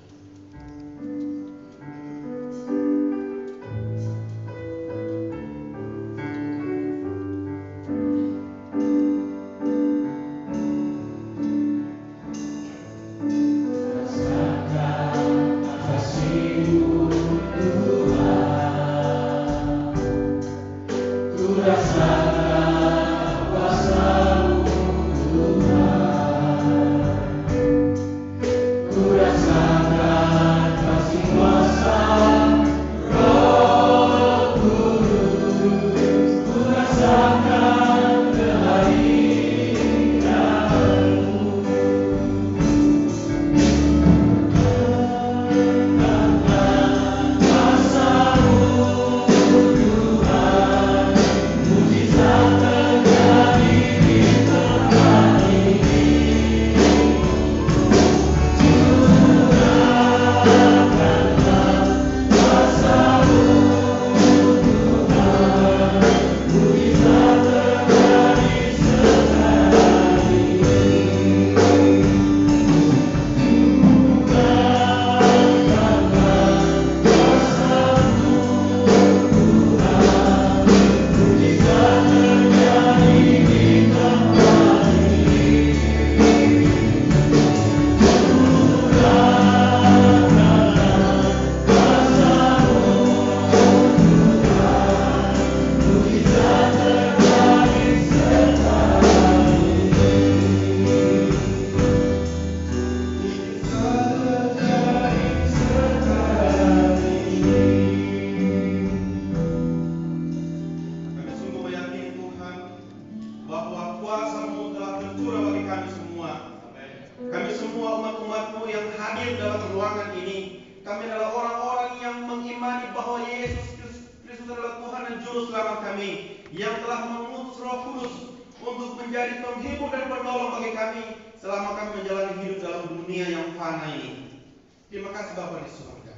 Speaker 4: Kami adalah orang-orang yang mengimani bahwa Yesus Kristus adalah Tuhan dan Juru Selamat kami.
Speaker 7: yang telah mengutus Roh Kudus untuk menjadi penghibur dan penolong bagi kami selama kami menjalani hidup dalam dunia yang fana ini. Terima kasih Bapa di surga.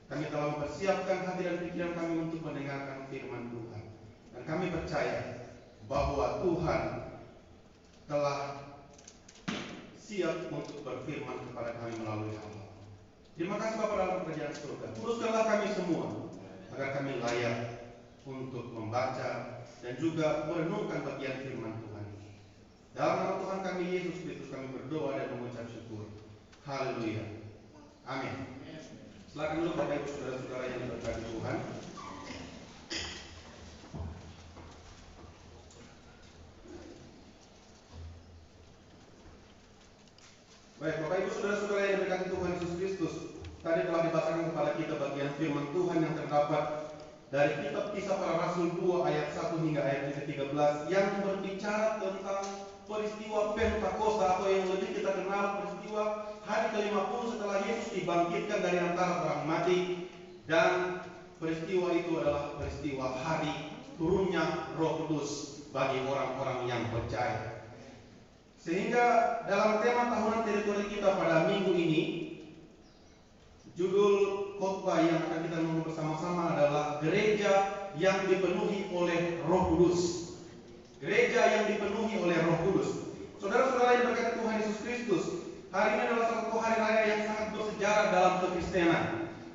Speaker 7: Kami telah mempersiapkan hati dan pikiran kami untuk mendengarkan firman Tuhan. Dan kami percaya bahwa Tuhan telah siap untuk berfirman kepada kami melalui hamba. Terima kasih Bapa dalam kerajaan surga. Uruskanlah kami semua agar kami layak untuk membaca dan juga merenungkan bagian firman Tuhan ini. Dalam nama Tuhan kami Yesus Kristus kami berdoa dan mengucap syukur. Haleluya. Amin. Silakan dulu Bapak Ibu Saudara-saudara yang diberkati Tuhan. Baik, Bapak Ibu Saudara-saudara yang diberkati Tuhan Yesus Kristus, tadi telah dibacakan kepada kita bagian firman Tuhan yang terdapat dari kitab Kisah Para Rasul 2 ayat 1 hingga ayat 13 yang berbicara tentang peristiwa Pentakosta atau yang lebih kita kenal peristiwa hari ke-50 setelah Yesus dibangkitkan dari antara orang mati, dan peristiwa itu adalah peristiwa hari turunnya Roh Kudus bagi orang-orang yang percaya. Sehingga dalam tema tahunan teritori kita pada minggu ini, judul khotbah yang akan kita renungkan bersama-sama adalah gereja yang dipenuhi oleh Roh Kudus. Gereja yang dipenuhi oleh Roh Kudus. Saudara-saudara yang berkati Tuhan Yesus Kristus, hari ini adalah salah satu hari raya yang sangat bersejarah dalam kekristenan,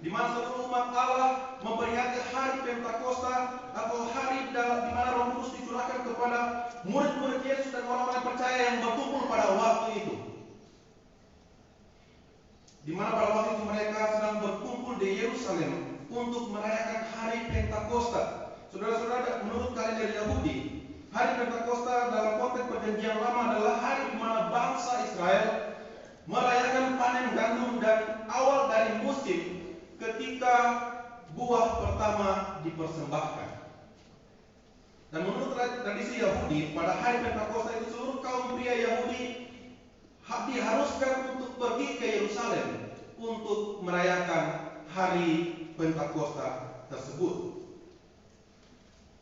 Speaker 7: di mana seluruh umat Allah memperingati hari Pentakosta atau hari di mana Roh Kudus dicurahkan kepada murid-murid Yesus dan orang-orang percaya yang berkumpul pada waktu itu. Di mana pada waktu itu mereka sedang berkumpul di Yerusalem untuk merayakan hari Pentakosta. Saudara-saudara, menurut kalender Yahudi, hari Pentakosta dalam konteks perjanjian lama adalah hari di mana bangsa Israel merayakan panen gandum dan awal dari musim ketika buah pertama dipersembahkan. Dan menurut tradisi Yahudi, pada hari Pentakosta itu seluruh kaum pria Yahudi diharuskan untuk pergi ke Yerusalem untuk merayakan hari Pentakosta tersebut.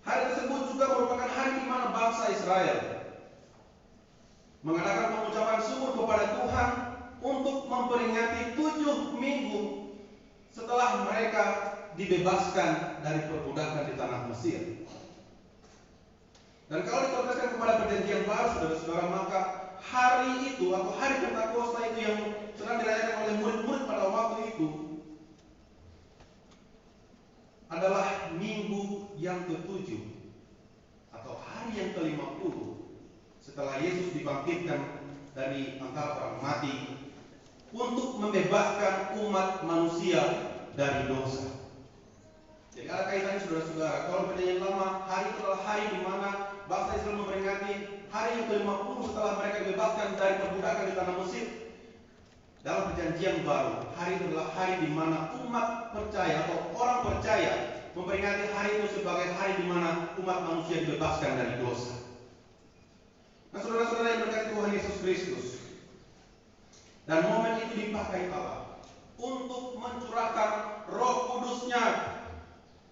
Speaker 7: Hari tersebut juga merupakan hari di mana bangsa Israel mengadakan pengucapan syukur kepada Tuhan untuk memperingati 7 minggu setelah mereka dibebaskan dari perbudakan di tanah Mesir. Dan kalau dikonteskan kepada perjanjian baru, saudara-saudara, maka hari itu atau hari Pentakosta itu yang sedang dirayakan oleh murid-murid pada waktu itu adalah minggu yang ke-7 atau hari yang ke-50 setelah Yesus dibangkitkan dari antara orang mati untuk membebaskan umat manusia dari dosa. Jadi ada kaitannya saudara-saudara. Kalau perjanjian lama, hari itu adalah hari di mana bangsa Israel memperingati hari yang ke-50 setelah mereka dibebaskan dari perbudakan di tanah Mesir. Dalam perjanjian baru, hari itu adalah hari di mana umat percaya atau orang percaya memperingati hari itu sebagai hari di mana umat manusia dibebaskan dari dosa. Nah, saudara-saudara yang berkati Tuhan Yesus Kristus, dan momen itu dipakai Allah untuk mencurahkan Roh Kudus-Nya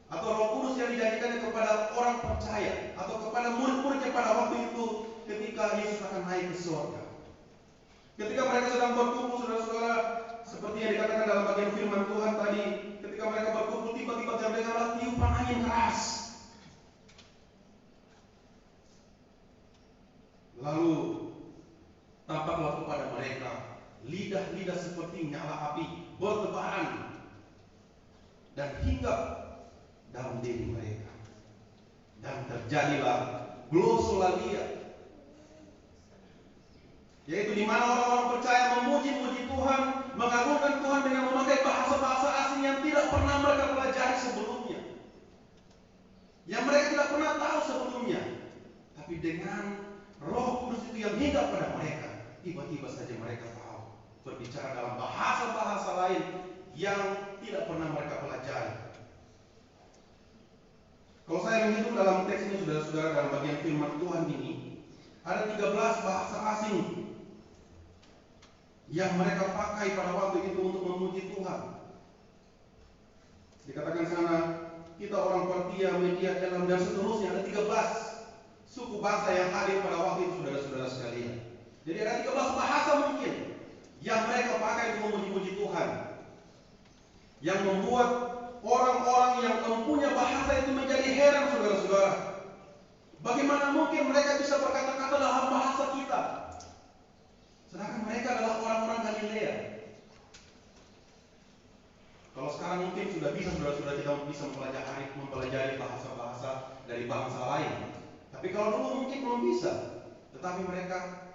Speaker 7: atau Roh Kudus yang dijanjikan kepada orang percaya atau kepada murid-muridnya pada waktu itu ketika Yesus akan naik ke surga. Ketika mereka sedang berkumpul, saudara-saudara, seperti yang dikatakan dalam bagian firman Tuhan tadi, ketika mereka berkumpul tiba-tiba terdengarlah tiupan angin keras. Lalu tampaklah kepada mereka lidah-lidah seperti nyala api bertebaran dan hinggap dalam diri mereka, dan terjadilah glosolalia, yaitu di mana orang-orang percaya memuji-muji Tuhan, mengagungkan Tuhan dengan memakai bahasa-bahasa asing yang tidak pernah mereka pelajari sebelumnya, yang mereka tidak pernah tahu sebelumnya. Tapi dengan Roh Kudus itu yang hinggap pada mereka, tiba-tiba saja mereka tahu berbicara dalam bahasa-bahasa lain yang tidak pernah mereka pelajari. Kalau saya menghitung dalam teks ini, saudara-saudara, dalam bagian firman Tuhan ini ada 13 bahasa asing yang mereka pakai pada waktu itu untuk memuji Tuhan. Dikatakan sana kita orang Partia, Media, Elam, dan seterusnya. Ada 13 suku bangsa yang hadir pada waktu itu, saudara-saudara sekalian. Jadi ada 13 bahasa mungkin yang mereka pakai untuk memuji-muji Tuhan, yang membuat orang-orang yang mempunyai bahasa itu menjadi heran, saudara-saudara. Bagaimana mungkin mereka bisa berkata-kata dalam bahasa kita, sedangkan mereka adalah orang-orang Galilea. Kalau sekarang mungkin sudah bisa, saudara-saudara, kita bisa mempelajari bahasa-bahasa dari bangsa lain. Tapi kalau dulu mungkin belum bisa. Tetapi mereka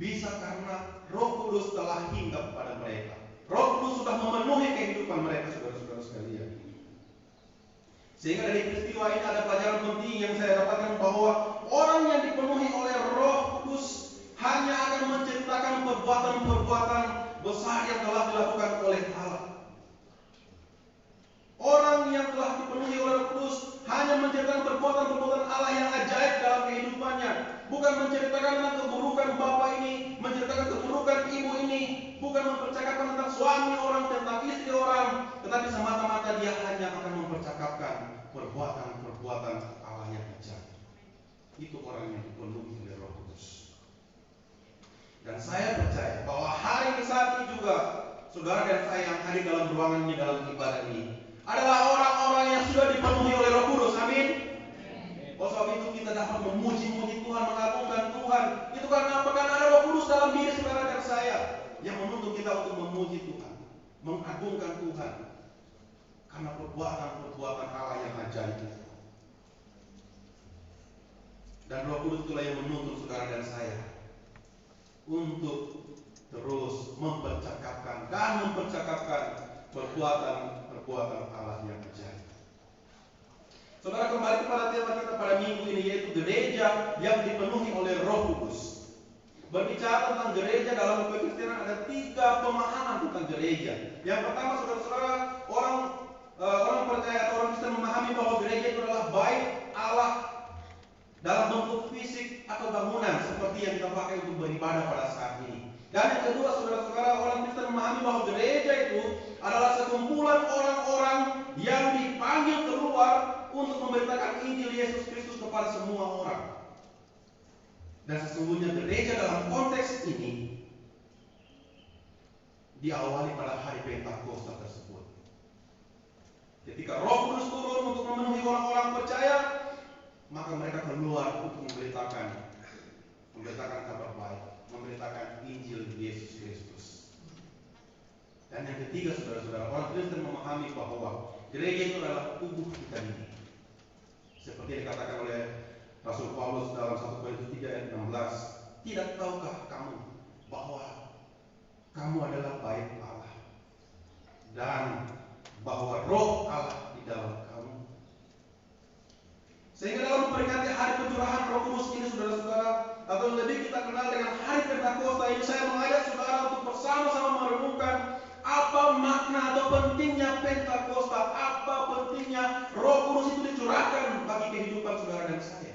Speaker 7: bisa karena Roh Kudus telah hinggap pada mereka. Roh Kudus sudah memenuhi kehidupan mereka, saudara-saudara sekalian. Sehingga dari peristiwa ini ada pelajaran penting yang saya dapatkan, bahwa orang yang dipenuhi oleh Roh Kudus hanya akan menceritakan perbuatan-perbuatan besar yang telah dilakukan oleh Allah. Orang yang telah dipenuhi oleh Roh Kudus hanya menceritakan perbuatan-perbuatan Allah yang ajaib dalam kehidupannya, bukan menceritakan tentang keburukan bapak ini, menceritakan keburukan ibu ini, bukan mempercakapkan tentang suami orang, tentang istri orang, tetapi semata-mata dia hanya akan mempercakapkan perbuatan-perbuatan Allah yang ajaib. Itu orang yang dipenuhi oleh Roh Kudus. Dan saya percaya bahwa hari saat ini juga saudara dan saya yang hadir dalam ruangan ini, dalam ibadah ini, adalah orang-orang yang sudah dipenuhi oleh Roh Kudus. Amin. Oleh sebab itu kita dapat memuji-muji Tuhan, mengagungkan Tuhan. Itu karena apa? Karena ada Roh Kudus dalam diri saudara dan saya yang menuntun kita untuk memuji Tuhan, mengagungkan Tuhan, karena perbuatan-perbuatan Allah yang ajaib itu. Dan Roh Kudus itulah yang menuntun saudara dan saya untuk terus mempercakapkan perbuatan Allah yang ajaib. Saudara, kembali kepada tema kita pada minggu ini, yaitu gereja yang dipenuhi oleh Roh Kudus. Berbicara tentang gereja dalam kekristenan, ada 3 pemahaman tentang gereja. Yang pertama, saudara-saudara, orang percaya atau orang Kristen memahami bahwa gereja itu adalah bait Allah dalam bentuk fisik atau bangunan seperti yang kita pakai untuk beribadah pada saat ini. Dan yang kedua, saudara-saudara, orang Kristen memahami bahwa gereja itu adalah sekumpulan orang-orang yang dipanggil keluar untuk memberitakan Injil Yesus Kristus kepada semua orang. Dan sesungguhnya gereja dalam konteks ini diawali pada hari Pentakosta tersebut. Ketika Roh Kudus turun untuk memenuhi orang-orang percaya, maka mereka keluar untuk memberitakan kabar baik, memberitakan Injil Yesus Kristus. Dan yang ketiga, saudara-saudara, orang Kristen memahami bahwa gereja itu adalah tubuh kita ini. Seperti yang dikatakan oleh Rasul Paulus dalam 1 Korintus 3 ayat 16, tidak tahukah kamu bahwa kamu adalah bait Allah dan bahwa Roh Allah di dalam kamu. Sehingga dalam memperingati hari pencurahan Roh Kudus ini, saudara-saudara, atau lebih kita kenal dengan hari Pentakosta ini, saya mengajak saudara untuk bersama-sama merenungkan apa makna atau pentingnya Pentakosta, apa pentingnya Roh Kudus itu dicurahkan bagi kehidupan saudara dan saya.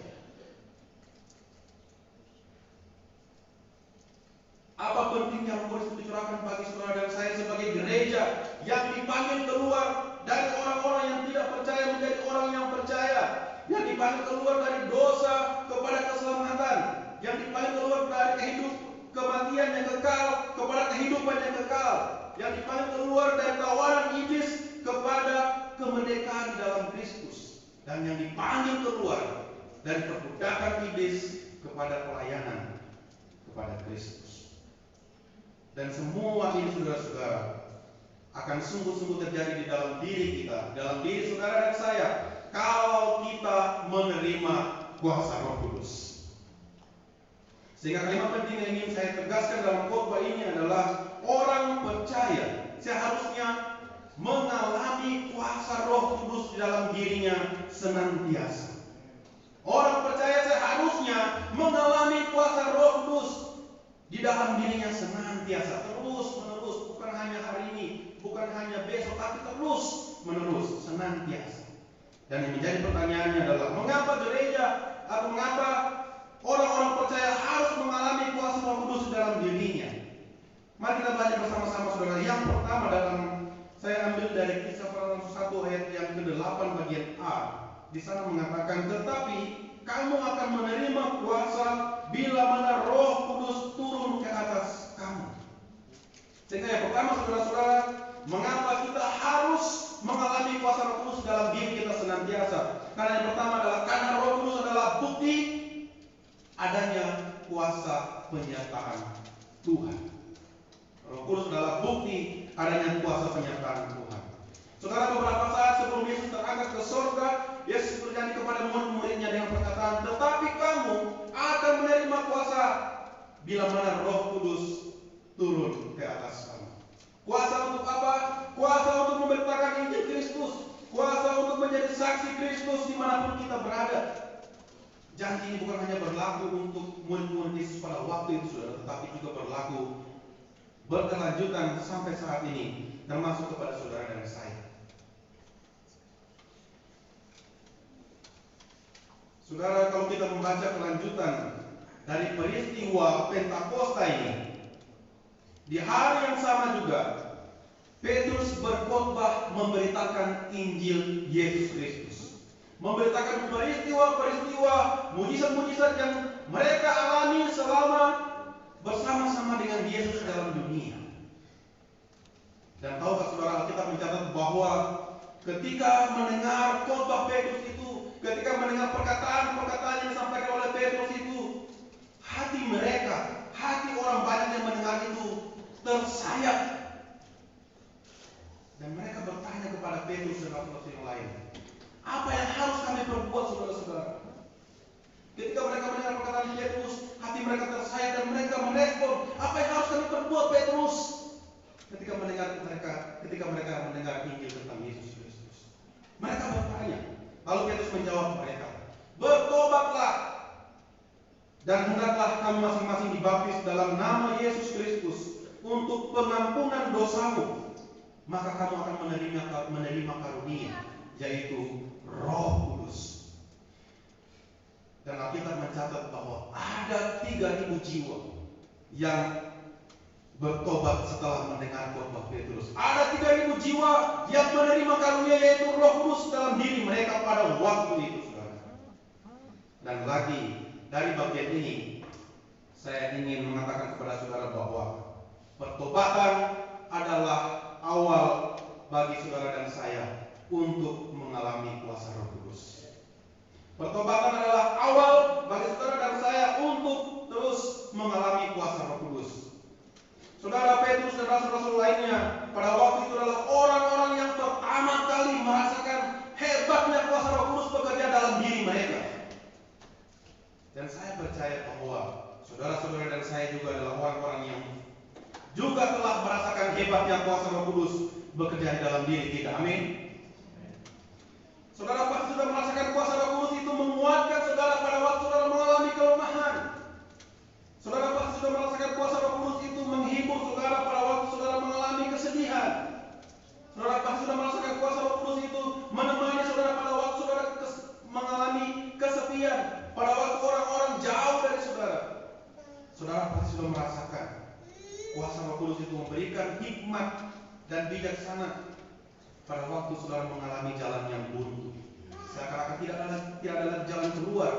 Speaker 7: Apa pentingnya Roh Kudus itu dicurahkan bagi saudara dan saya sebagai gereja yang dipanggil keluar dari orang-orang yang tidak percaya menjadi orang yang percaya, yang dipanggil keluar dari dosa kepada keselamatan, yang dipanggil keluar dari kematian yang kekal kepada kehidupan yang kekal, yang dipanggil keluar dari tawanan iblis kepada kemerdekaan di dalam Kristus, dan yang dipanggil keluar dari perbudakan iblis kepada pelayanan kepada Kristus. Dan semua ini, saudara-saudara, akan sungguh-sungguh terjadi di dalam diri kita, dalam diri saudara dan saya, kalau kita menerima kuasa Roh Kudus. Sehingga kalimat penting yang ingin saya tegaskan dalam khotbah ini adalah orang percaya seharusnya mengalami kuasa Roh Kudus di dalam dirinya senantiasa. Orang percaya seharusnya mengalami kuasa Roh Kudus di dalam dirinya senantiasa, terus-menerus, bukan hanya hari ini, bukan hanya besok, tapi terus-menerus, senantiasa. Dan yang menjadi pertanyaannya adalah, mengapa gereja atau mengapa orang-orang percaya harus mengalami kuasa Roh Kudus di dalam dirinya? Mari kita belajar bersama-sama, saudara. Yang pertama, dalam Saya ambil dari Kisah Para Rasul 1 ayat yang ke-8 bagian A. Di sana mengatakan, tetapi kamu akan menerima kuasa bila mana Roh Kudus turun ke atas kamu. Sehingga yang pertama, saudara-saudara, mengapa kita harus mengalami kuasa Roh Kudus dalam diri kita senantiasa? Karena yang pertama adalah karena Roh Kudus adalah bukti adanya kuasa penyertaan Tuhan. Roh Kudus adalah bukti adanya kuasa penyertaan Tuhan. Saudara, beberapa saat sebelum Yesus terangkat ke surga, Yesus berjanji kepada murid-muridnya dengan perkataan, tetapi kamu akan menerima kuasa bila mana Roh Kudus turun ke atas kamu. Kuasa untuk apa? Kuasa untuk memberitakan Injil Kristus, kuasa untuk menjadi saksi Kristus dimanapun kita berada. Janji ini bukan hanya berlaku untuk murid-murid Yesus pada waktu itu, saudara, tetapi juga berlaku berkelanjutan sampai saat ini, termasuk kepada saudara dan saya. Saudara, kalau kita membaca kelanjutan dari peristiwa Pentakosta ini, di hari yang sama juga Petrus berkhotbah memberitakan Injil Yesus Kristus, memberitakan peristiwa-peristiwa mujizat-mujizat yang mereka alami selama bersama-sama dengan Yesus dalam dunia. Dan tahukah saudara, Alkitab mencatat bahwa ketika mendengar khotbah Petrus itu, ketika mendengar perkataan-perkataan yang disampaikan oleh Petrus itu, hati mereka, hati orang banyak yang mendengar itu tersayat. Dan mereka bertanya kepada Petrus dan rasul-rasul yang lain, apa yang harus kami perbuat, saudara-saudara? Ketika mereka mendengar perkataan Petrus, hati mereka tersayat dan mereka merespon, apa yang harus kami perbuat, Petrus? Ketika mereka mendengar Injil tentang Yesus Kristus, mereka bertanya. Lalu Petrus menjawab mereka, bertobatlah dan hendaklah kamu masing-masing dibaptis dalam nama Yesus Kristus untuk pengampunan dosamu, maka kamu akan menerima karunia, yaitu Roh Kudus. Dan Alkitab mencatat bahwa ada 3.000 jiwa yang bertobat setelah mendengar khotbah Petrus. Ada 3.000 jiwa yang menerima karunia, yaitu Roh Kudus dalam diri mereka pada waktu itu, saudara. Dan lagi dari bagian ini, saya ingin mengatakan kepada saudara bahwa pertobatan adalah awal bagi saudara dan saya untuk mengalami kuasa Roh Kudus. Pertobatan adalah awal bagi saudara dan saya untuk terus mengalami kuasa Roh Kudus. Saudara, Petrus dan rasul-rasul lainnya pada waktu itu adalah orang-orang yang pertama kali merasakan hebatnya kuasa Roh Kudus bekerja dalam diri mereka. Dan saya percaya bahwa saudara-saudara dan saya juga adalah orang-orang yang juga telah merasakan hebatnya kuasa Roh Kudus bekerja di dalam diri kita. Amin. Saudara pasti sudah merasakan kuasa Roh Kudus itu menguatkan saudara pada waktu saudara mengalami kelemahan. Saudara pasti sudah merasakan kuasa Roh Kudus itu menghibur saudara pada waktu saudara mengalami kesedihan. Saudara pasti sudah merasakan kuasa Roh Kudus itu menemani saudara pada waktu saudara mengalami kesepian, pada waktu orang-orang jauh dari saudara. Saudara pasti sudah merasakan kuasa Roh Kudus itu memberikan hikmat dan bijaksana pada waktu saudara mengalami jalan yang buntu. Seakan-akan tidak ada jalan keluar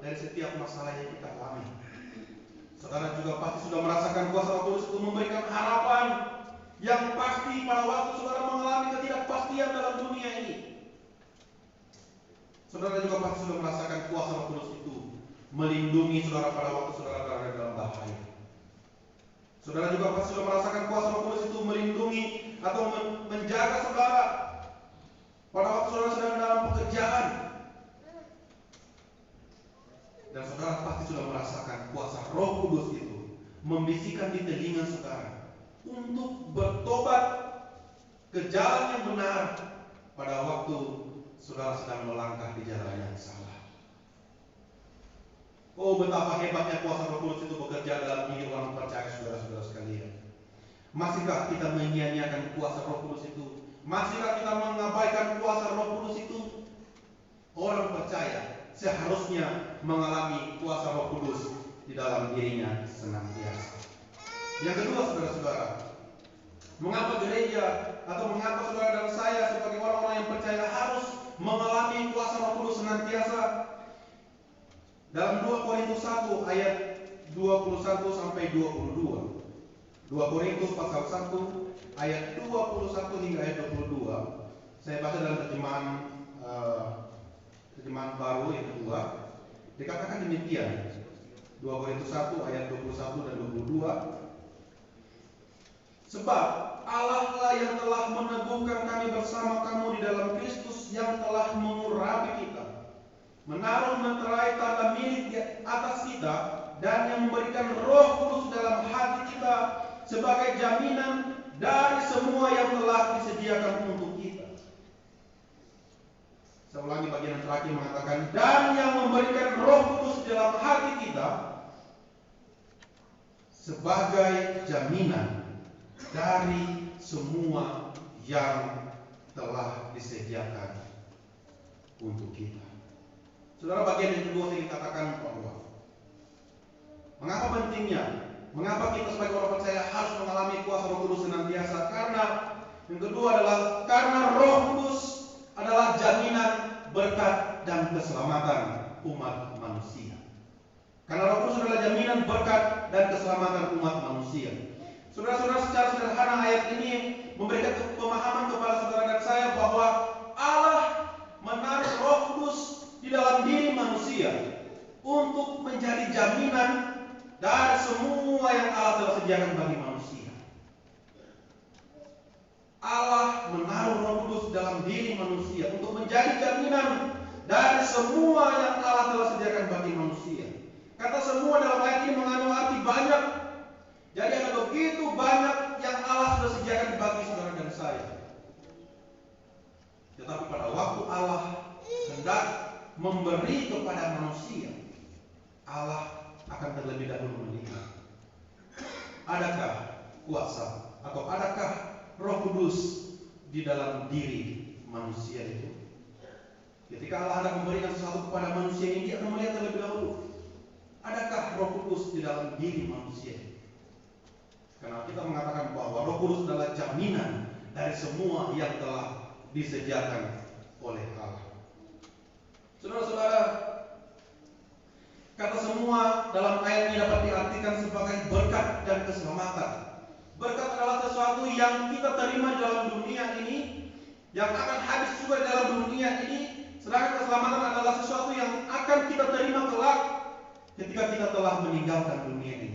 Speaker 7: dari setiap masalah yang kita alami. Saudara juga pasti sudah merasakan kuasa Roh Kudus itu memberikan harapan yang pasti pada waktu saudara mengalami ketidakpastian dalam dunia ini. Saudara juga pasti sudah merasakan kuasa Roh Kudus itu melindungi saudara pada waktu saudara berada dalam bahaya. Saudara juga pasti sudah merasakan kuasa Roh Kudus itu melindungi atau menjaga saudara pada waktu saudara sedang dalam pekerjaan. Dan saudara pasti sudah merasakan kuasa Roh Kudus itu membisikkan di telinga saudara untuk bertobat ke jalan yang benar pada waktu saudara sedang melangkah di jalan yang salah. Oh, betapa hebatnya kuasa Roh Kudus itu bekerja dalam diri orang percaya, saudara-saudara sekalian. Masihkah kita menyia-nyiakan kuasa Roh Kudus itu? Masihkah kita mengabaikan kuasa Roh Kudus itu? Orang percaya seharusnya mengalami kuasa Roh Kudus di dalam dirinya senantiasa. Yang kedua, saudara-saudara, Mengapa gereja atau mengapa saudara dan saya sebagai orang-orang yang percaya harus mengalami kuasa Roh Kudus senantiasa? Dalam 2 Korintus 1 ayat 21 sampai 22. 2 Korintus pasal 1 ayat 21 hingga ayat 22. Saya baca dalam terjemahan baru yang kedua. Dikatakan demikian. 2 Korintus 1 ayat 21 dan 22. Sebab Allah lah yang telah meneguhkan kami bersama kamu di dalam Kristus, yang telah mengurapi kita, menaruh meterai tanda milik di atas kita, dan yang memberikan Roh Kudus dalam hati kita sebagai jaminan dari semua yang telah disediakan untuk kita. Saya ulangi bagian yang terakhir mengatakan, dan yang memberikan Roh Kudus dalam hati kita sebagai jaminan dari semua yang telah disediakan untuk kita. Saudara, bagian yang kedua saya ingin katakan bahwa mengapa pentingnya, mengapa kita sebagai orang percaya harus mengalami kuasa Roh Kudus senantiasa? Karena yang kedua adalah karena Roh Kudus adalah jaminan berkat dan keselamatan umat manusia. Karena Roh Kudus adalah jaminan berkat dan keselamatan umat manusia. Saudara-saudara, secara sederhana ayat ini memberikan pemahaman kepada saudara dan saya bahwa Allah menaruh Roh Kudus di dalam diri manusia untuk menjadi jaminan dari semua yang Allah telah sediakan bagi manusia. Allah menaruh Roh Kudus dalam diri manusia untuk menjadi jaminan dari semua yang Allah telah sediakan bagi manusia. Kata semua dalam ayat ini mengandung arti banyak. Jadi ada begitu banyak yang Allah sudah sediakan bagi saudara dan saya. Tetapi pada waktu Allah hendak memberi kepada manusia, Allah akan terlebih dahulu melihat adakah kuasa atau adakah Roh Kudus di dalam diri manusia itu. Ketika Allah hendak memberikan sesuatu kepada manusia ini, dia akan melihat terlebih dahulu adakah Roh Kudus di dalam diri manusia. Karena kita mengatakan bahwa Roh Kudus adalah jaminan dari semua yang telah disediakan oleh Allah. Saudara-saudara, kata semua dalam ayat ini dapat diartikan sebagai berkat dan keselamatan. Berkat adalah sesuatu yang kita terima dalam dunia ini, yang akan habis juga dalam dunia ini. Sedangkan keselamatan adalah sesuatu yang akan kita terima kelak ketika kita telah meninggalkan dunia ini.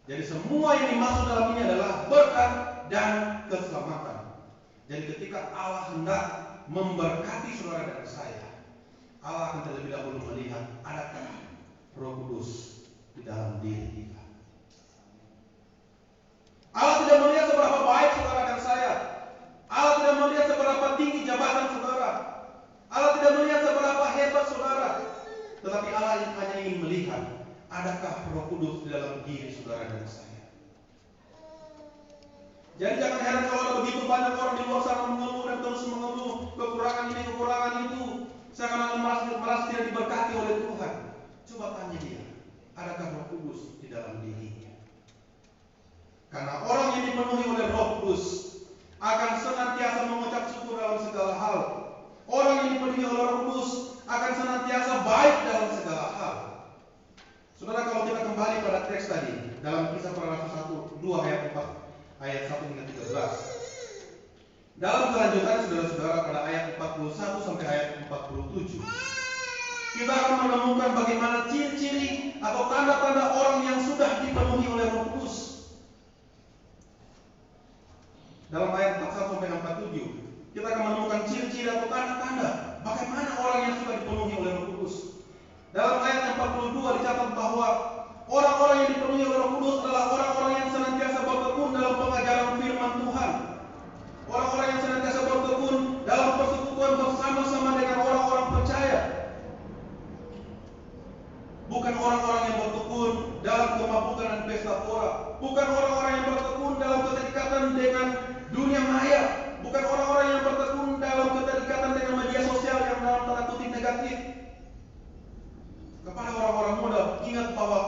Speaker 7: Jadi semua yang dimaksud dalam ini adalah berkat dan keselamatan. Jadi ketika Allah hendak memberkati saudara dan saya, Allah akan terlebih dahulu melihat adakah Roh Kudus di dalam diri kita. Allah tidak melihat seberapa baik saudara dan saya. Allah tidak melihat seberapa tinggi jabatan saudara. Allah tidak melihat seberapa hebat saudara. Tetapi Allah hanya ingin melihat adakah Roh Kudus di dalam diri saudara dan saya. Jadi jangan heran kalau ada begitu banyak orang di luar sana mengeluh dan terus mengeluh kekurangan ini, kekurangan itu. Saya akan merasa tidak diberkati oleh Tuhan. Coba tanya dia, adakah Roh Kudus di dalam dirinya? Karena orang yang dipenuhi oleh Roh Kudus akan senantiasa mengucap syukur dalam segala hal. Orang yang dipenuhi oleh Roh Kudus akan senantiasa baik dalam segala hal. Saudara, kalau kita kembali pada teks tadi dalam Kisah Para Rasul 1, 2 ayat 4, ayat 1 hingga 13. Dalam kelanjutan saudara-saudara pada ayat 41 sampai ayat 47, kita akan menemukan bagaimana ciri-ciri atau tanda-tanda orang yang sudah dipenuhi oleh Roh Kudus. Dalam ayat 41 sampai 47, kita akan menemukan ciri-ciri atau tanda-tanda bagaimana orang yang sudah dipenuhi oleh Roh Kudus. Dalam ayat 42 dicatat bahwa orang-orang yang dipenuhi oleh Roh Kudus adalah orang-orang yang senantiasa bertekun dalam pengajaran firman Tuhan. Orang-orang yang senantiasa bertekun dalam persekutuan bersama-sama dengan orang-orang percaya. Bukan orang-orang yang bertekun dalam kemabukan dan pesta pora. Bukan orang-orang yang bertekun dalam keterikatan dengan dunia maya. Bukan orang-orang yang bertekun dalam keterikatan dengan media sosial yang dalam tanda kutip negatif. Kepada orang-orang muda, ingat bahwa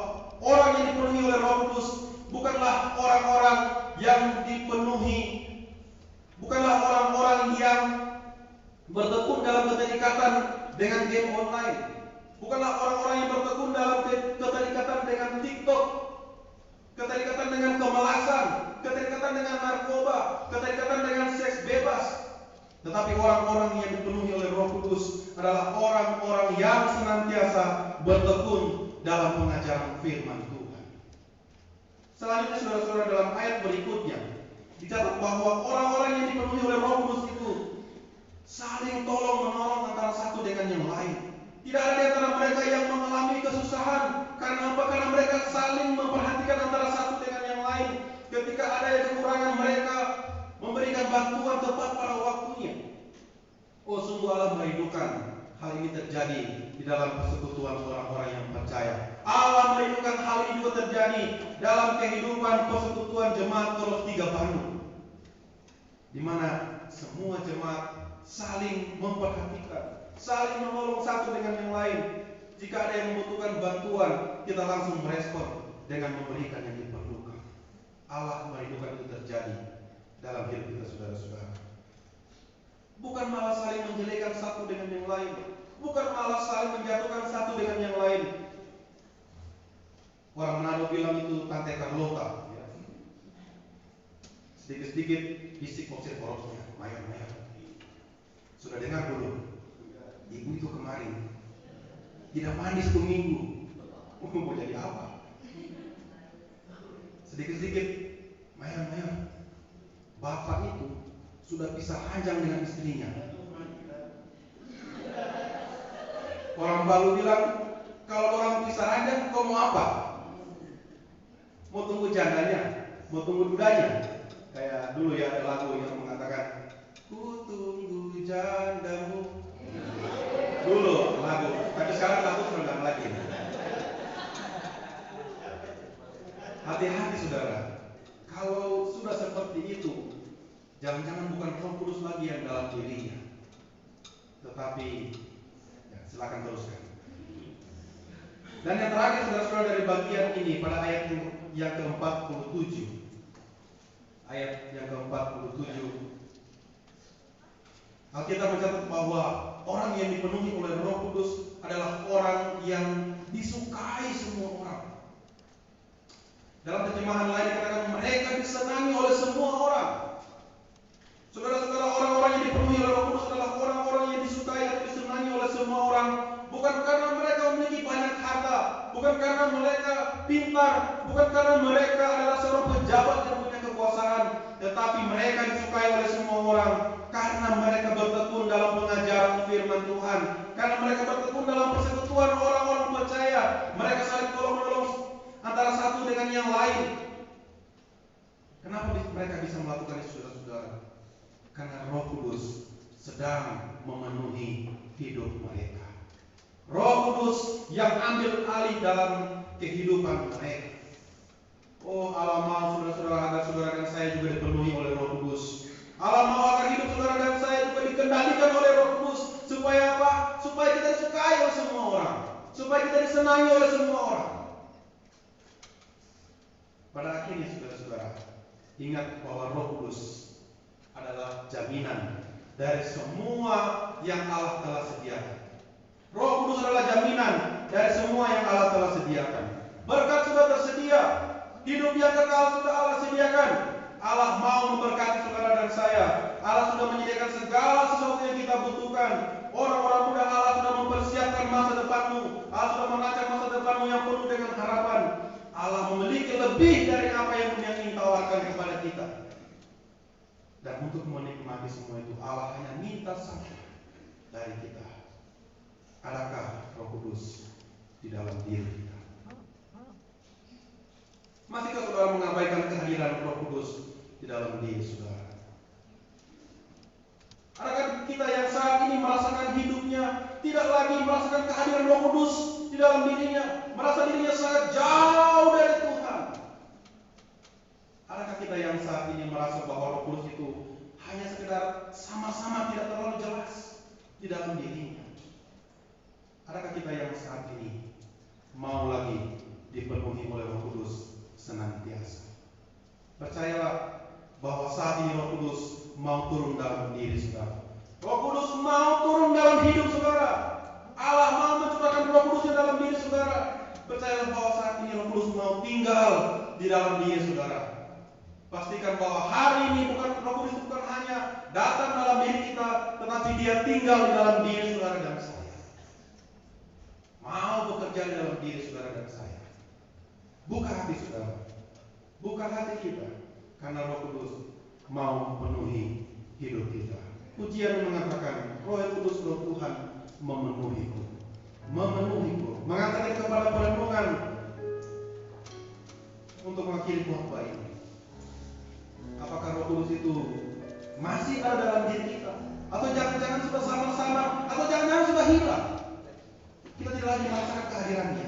Speaker 7: orang yang dipenuhi oleh Roh Kudus bukanlah orang-orang yang dipenuhi bukanlah orang-orang yang bertekun dalam keterikatan dengan game online, bukanlah orang-orang yang bertekun dalam keterikatan dengan TikTok, keterikatan dengan kemalasan, keterikatan dengan narkoba, keterikatan dengan seks bebas. Tetapi orang-orang yang dipenuhi oleh Roh Kudus adalah orang-orang yang senantiasa bertekun dalam pengajaran firman Tuhan. Selanjutnya saudara-saudara, dalam ayat berikutnya dicatat bahwa orang-orang yang dipenuhi oleh Roh Kudus itu saling tolong menolong antara satu dengan yang lain. Tidak ada di antara mereka yang mengalami kesusahan. Karena apa? Karena mereka saling memperhatikan antara satu dengan yang lain. Ketika ada yang kekurangan, mereka memberikan bantuan tepat pada waktunya. Oh, sungguh Allah merindukan hal ini terjadi di dalam persekutuan orang-orang yang percaya. Allah merindukan hal ini juga terjadi dalam kehidupan persekutuan Jemaat Koros 3 Bandung, di mana semua jemaat saling memperhatikan, saling menolong satu dengan yang lain. Jika ada yang membutuhkan bantuan, kita langsung merespon dengan memberikan yang diperlukan. Allah merindukan itu terjadi dalam hidup kita, saudara-saudara. Bukan malah saling menjelekan satu dengan yang lain, bukan malah saling menjatuhkan satu dengan yang lain. Orang Manado bilang itu Tante Carlota, ya. Sedikit-sedikit bisik posir korosnya, mayor. Sudah dengar dulu, ibu itu kemarin tidak mandi 1 minggu. Mau jadi apa? Sedikit-sedikit, mayor. Bapak itu sudah pisah ranjang dengan istrinya. Orang Balu bilang, kalau orang pisah ranjang, kau mau apa? Mau tunggu jandanya? Mau tunggu dudanya? Kayak dulu ya ada lagu yang mengatakan, ku tunggu jandamu. Dulu lagu, tapi sekarang lagu sudah lagi. Hati-hati saudara, kalau sudah seperti itu, jangan-jangan bukan Roh Kudus lagi yang dalam dirinya, tetapi ya, silakan teruskan. Dan yang terakhir saudara-saudara, dari bagian ini pada ayat yang ke-47, ayat yang ke-47, Alkitab mencatat bahwa orang yang dipenuhi oleh Roh Kudus adalah orang yang disukai semua orang. Dalam terjemahan lain dikatakan mereka disenangi oleh semua orang. Saudara-saudara, orang-orang yang dipenuhi oleh Roh Kudus adalah orang-orang yang disukai atau disenangi oleh semua orang. Bukan karena mereka memiliki banyak harta, bukan karena mereka pintar, bukan karena mereka adalah seorang pejabat yang punya kekuasaan, tetapi mereka disukai oleh semua orang karena mereka bertekun dalam pengajaran firman Tuhan, karena mereka bertekun dalam persekutuan orang-orang percaya. Mereka saling tolong-menolong antara satu dengan yang lain. Kenapa mereka bisa melakukan itu, saudara-saudara? Karena Roh Kudus sedang memenuhi hidup mereka. Roh Kudus yang ambil alih dalam kehidupan mereka. Oh, Allah mau saudara-saudara agar saudara dan saya juga dipenuhi oleh Roh Kudus. Allah mau agar hidup saudara dan saya juga dikendalikan oleh Roh Kudus. Supaya apa? Supaya kita disukai oleh semua orang, supaya kita disenangi oleh semua orang. Pada akhirnya saudara-saudara, ingat bahwa Roh Kudus adalah jaminan dari semua yang Allah telah sediakan. Roh Kudus adalah jaminan dari semua yang Allah telah sediakan. Berkat sudah tersedia, hidup yang kekal sudah Allah sediakan. Allah mau memberkati saudara dan saya. Allah sudah menyediakan segala sesuatu yang kita butuhkan. Orang-orang muda, Allah sudah mempersiapkan masa depanmu. Allah sudah merancang masa depanmu yang penuh dengan harapan. Allah memiliki lebih dari apa yang Dia ingin tawarkan kepada kita. Dan untuk menikmati semua itu, Allah hanya minta satu dari kita. Adakah Roh Kudus di dalam diri kita? Masihkah saudara mengabaikan kehadiran Roh Kudus di dalam diri saudara? Adakah kita yang saat ini merasakan hidupnya tidak lagi merasakan kehadiran Roh Kudus di dalam dirinya, merasa dirinya sangat jauh dari Tuhan? Adakah kita yang saat ini merasa bahwa Roh Kudus itu hanya sekedar sama-sama tidak terlalu jelas di dalam dirinya? Adakah kita yang saat ini mau lagi dipenuhi oleh Roh Kudus senantiasa? Percayalah, bahwa saat ini Roh Kudus mau turun dalam diri saudara. Roh Kudus mau turun dalam hidup saudara. Allah mau mencurahkan Roh Kudusnya dalam diri saudara. Percayalah bahwa saat ini Roh Kudus mau tinggal di dalam diri saudara. Pastikan bahwa hari ini Roh Kudus itu bukan hanya datang dalam diri kita, tetapi Dia tinggal di dalam diri saudara dan saya. Mau bekerja di dalam diri saudara dan saya. Buka hati saudara, buka hati kita, karena Roh Kudus mau memenuhi hidup kita. Pujian mengatakan, Roh Kudus Roh Tuhan memenuhiku, mengangkat kepada perenungan untuk mengakhiri khotbah ini. Apakah Roh Kudus itu masih ada dalam diri kita, atau jangan-jangan sudah sama-sama, atau jangan-jangan sudah hilang? Kita tidak lagi merasakan kehadirannya.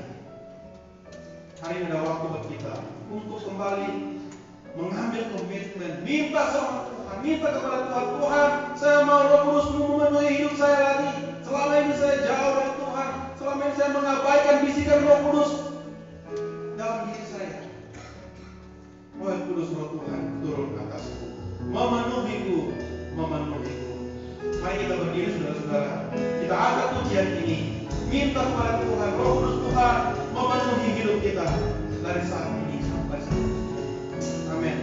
Speaker 7: Hari ini ada waktu buat kita untuk kembali mengambil komitmen, minta sama Tuhan, minta kepada Tuhan, Tuhan, saya mau Roh Kudus memenuhi hidup saya lagi. Selama ini saya jauh dari Tuhan, selama ini saya mengabaikan bisikan Roh Kudus dalam diri saya. Roh Kudus Roh Tuhan turun atasku, memenuhiku. Mari kita berdiri saudara-saudara, kita angkat pujian ini, minta kepada Tuhan, Roh Kudus Tuhan memenuhi hidup kita dari saat ini sampai saat ini. Amin.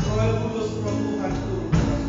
Speaker 7: Roh Kudus Roh Tuhan turun atasku.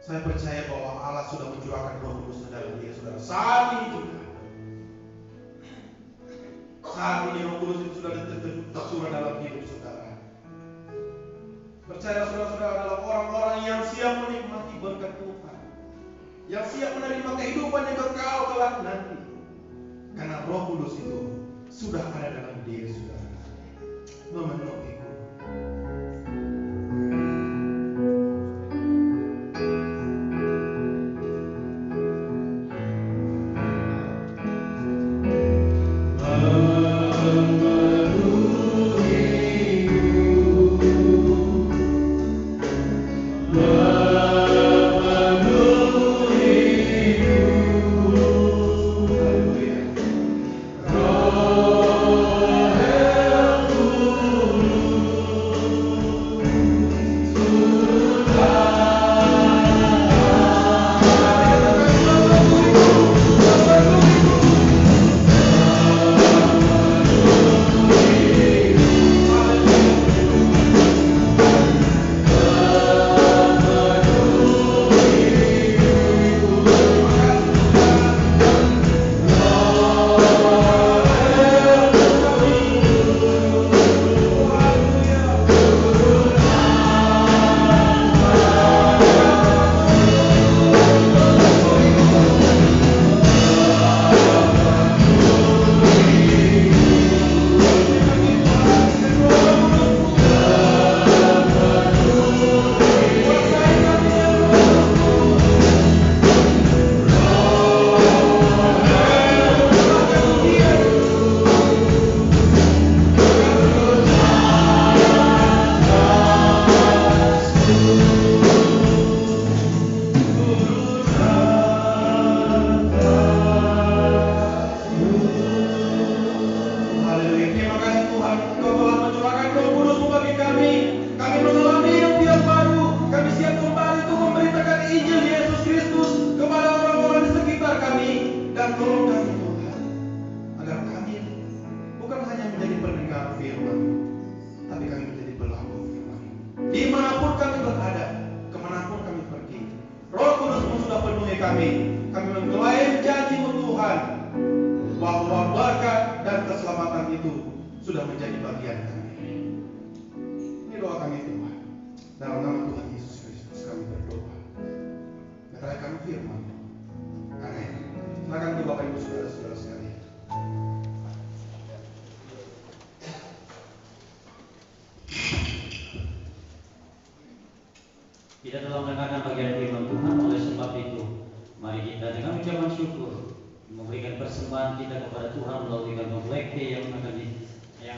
Speaker 7: Saya percaya bahwa Allah sudah mencurahkan Roh Kudus dalam diri saudara saat ini juga. Saat ini Roh Kudus itu sudah tercurah dalam hidup saudara. Percaya saudara-saudara adalah orang-orang yang siap menikmati berkat Tuhan, yang siap menerima kehidupan yang kekal kelak nanti. Karena Roh Kudus itu sudah ada dalam diri saudara, memenuhiku. kami mengklaim janji-Mu Tuhan bahwa berkat dan keselamatan itu sudah menjadi bagian kami. Ini doa kami Tuhan. Dalam nama Tuhan Yesus Kristus kami berdoa. Nyatakan firman. Amin. Silakan untuk Bapak Ibu Saudara-saudara sekalian.
Speaker 3: Kita telah mendengarkan bagian firman Tuhan, oleh sebab itu mari kita dengan ucapan syukur memberikan persembahan kita kepada Tuhan melalui kantong Black Day yang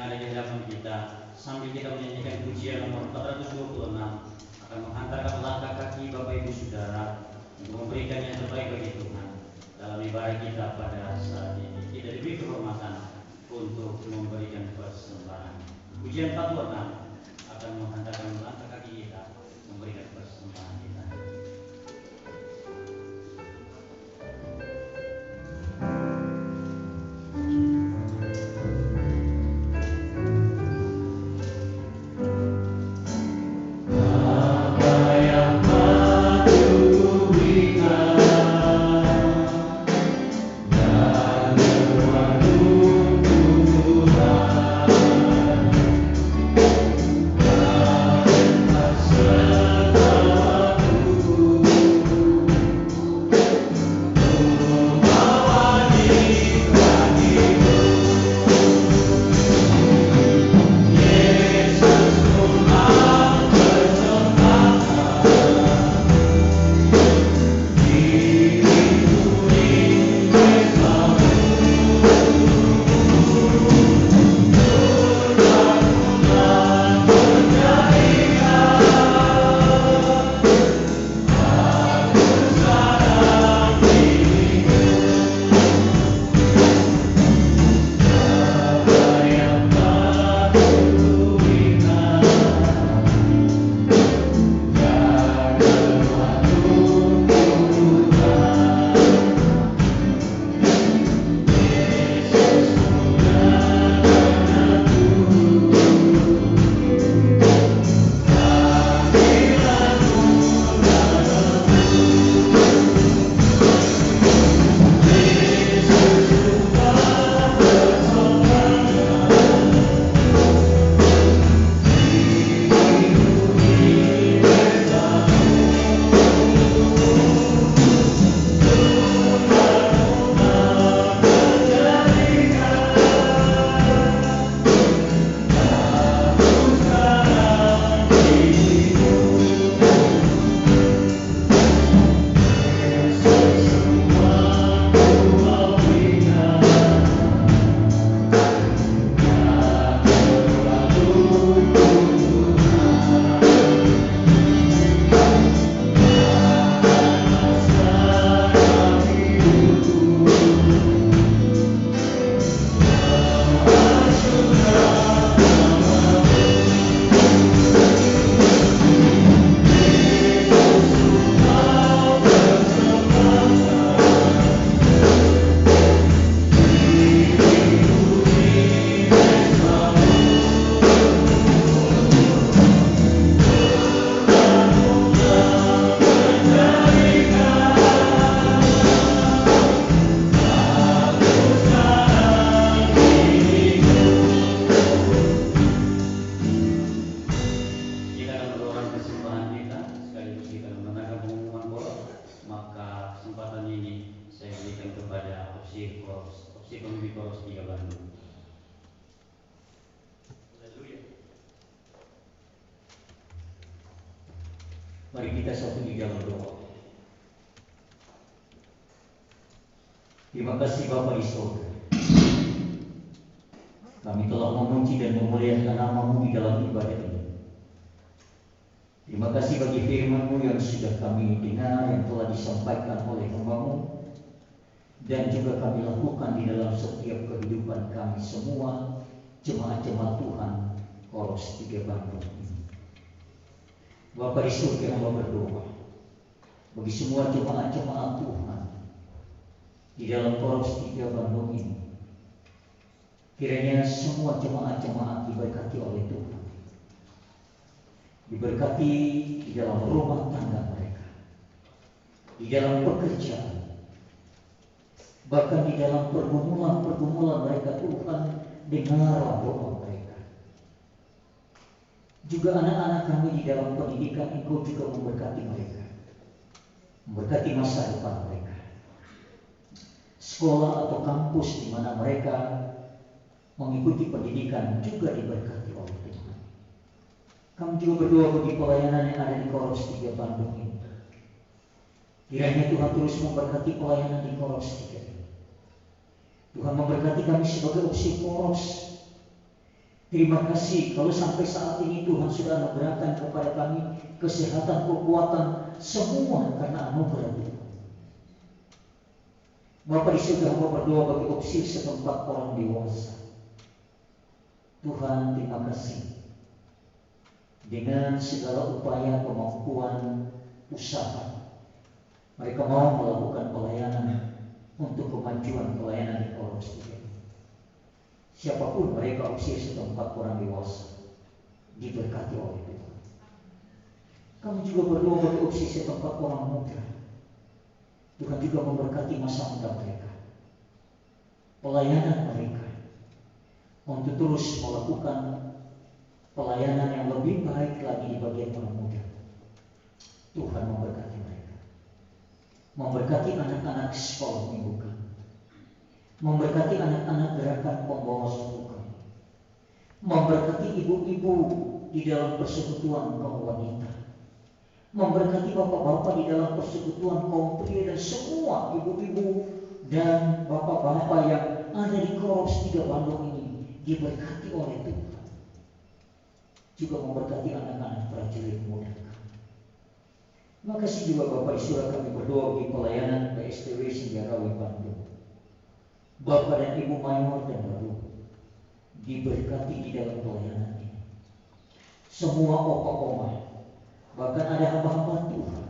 Speaker 3: ada di dalam kita, sambil kita menyanyikan pujian nomor 426 akan menghantarkan langkah kaki Bapak Ibu Saudara untuk memberikan yang terbaik bagi Tuhan dalam ibadah kita pada saat ini. Kita diberi kehormatan untuk memberikan persembahan. Pujian 426 akan menghantarkan langkah kaki kita memberikan persembahan kita. si pemimpin Poros 3 Bandung. Haleluya.
Speaker 2: Mari kita satu di dalam doa. Terima kasih Bapa di surga. Kami telah memuji dan memuliakan nama-Mu di dalam ibadah ini. Terima kasih bagi firman-Mu yang sudah kami dengar, yang telah disampaikan oleh hamba-Mu, dan juga kami lakukan di dalam setiap kehidupan kami semua, jemaat-jemaat Tuhan Poros 3 Bandung ini. Bapa di surga, hamba berdoa bagi semua jemaat-jemaat Tuhan di dalam Poros 3 Bandung ini. Kiranya semua jemaat-jemaat diberkati oleh Tuhan, diberkati di dalam rumah tangga mereka, di dalam pekerjaan, Bahkan di dalam pergumulan mereka, Tuhan, dengarlah doa mereka. Juga anak-anak kami di dalam pendidikan, Engkau juga memberkati mereka, memberkati masa depan mereka. Sekolah atau kampus di mana mereka mengikuti pendidikan juga diberkati oleh Tuhan. Kami juga berdoa bagi pelayanan yang ada di Koros 3 Bandung ini. Kiranya Tuhan terus memberkati pelayanan di Koros 3 ini. Tuhan memberkati kami sebagai opsi Koros. Terima kasih kalau sampai saat ini Tuhan sudah anugerahkan kepada kami kesehatan, kekuatan, semua karena anugerah Tuhan. Bapak di surga, hamba berdoa bagi opsi setempat orang dewasa. Tuhan, terima kasih. Dengan segala upaya kemampuan usaha, mereka mau melakukan pelayanan untuk kemajuan pelayanan di Koros 3. Siapapun mereka opsi setempat orang dewasa, diberkati oleh Tuhan. Kami juga berdoa bagi opsi setempat orang muda. Tuhan juga memberkati masa muda mereka, pelayanan mereka, untuk terus melakukan pelayanan yang lebih baik lagi di bagian orang muda. Tuhan memberkati mereka, memberkati anak-anak sekolah minggu kami, memberkati anak-anak gerakan pembawa suku kami, memberkati ibu-ibu di dalam persekutuan kaum wanita, memberkati bapak-bapak di dalam persekutuan kaum pria, dan semua ibu-ibu dan bapak-bapak yang ada di Koros 3 Bandung ini diberkati oleh Tuhan. Juga memberkati anak-anak prajurit muda kami. Terima kasih juga Bapak di surga, kami berdoa bagi pelayanan PSTW Singgarawi Bandung. Bapak dan Ibu Mayor dan Baru diberkati di dalam pelayanan ini. Semua opa-oma, bahkan ada hamba-hamba Tuhan,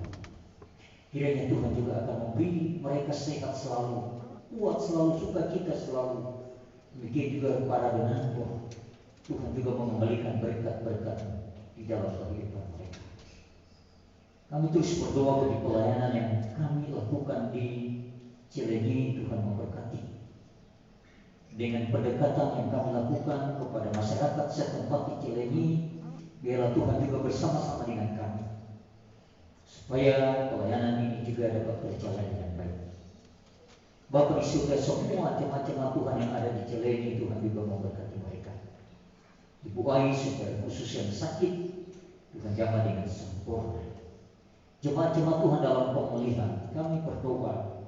Speaker 2: kiranya Tuhan juga akan memberi mereka sehat selalu, kuat selalu, sukacita selalu. Demikian juga para donatur, Tuhan juga mengembalikan berkat-berkat di dalam kehidupan mereka. Kami terus berdoa bagi pelayanan yang kami lakukan di Cilenyi. Tuhan memberkati dengan pendekatan yang kami lakukan kepada masyarakat setempat di Cilenyi. Biarlah Tuhan juga bersama-sama dengan kami, supaya pelayanan ini juga dapat berjalan dengan baik. Bapak di surga, semua jemaat-jemaat Tuhan yang ada di Cilenyi, Tuhan juga memberkati mereka. Ibu Ai secara khusus yang sakit, Tuhan jamah dengan sempurna. Jemaat-jemaat Tuhan dalam pemulihan, kami berdoa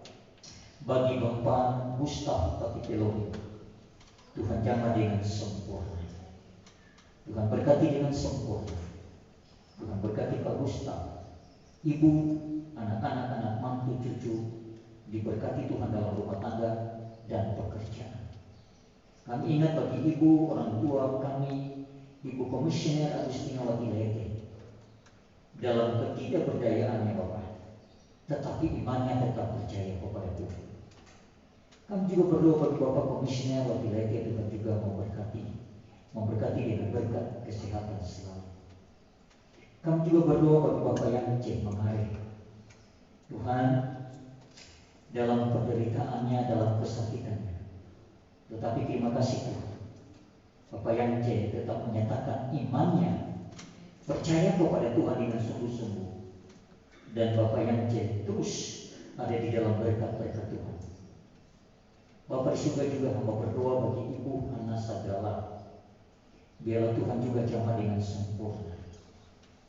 Speaker 2: bagi Bapak Gustaf Patipeloni, Tuhan jamah dengan sempurna. Tuhan berkati dengan sempurna. Tuhan berkati Pak Gustaf, ibu, anak-anak, anak mantu, cucu, diberkati Tuhan dalam rumah tangga dan pekerjaan. Kami ingat bagi ibu, orang tua kami, Ibu Komisioner Agustinawati Lete, dalam ketidakberdayaannya Bapak, tetapi imannya tetap percaya kepada Tuhan. Kami juga berdoa bagi Bapak Komisioner Wati Lete, Tuhan juga memberkati dengan berkat kesehatan selalu. Kami juga berdoa bagi Bapak Yance Mangare, Tuhan, dalam penderitaannya, dalam kesakitannya, tetapi terima kasih Tuhan, Bapak Yance tetap menyatakan imannya, percaya kepada Tuhan dengan sungguh-sungguh, dan Bapak Yance terus ada di dalam berkat-berkat Tuhan. Bapak di surga juga hamba berdoa bagi Ibu Hana Sagala, biarlah Tuhan juga jamah dengan sempurna.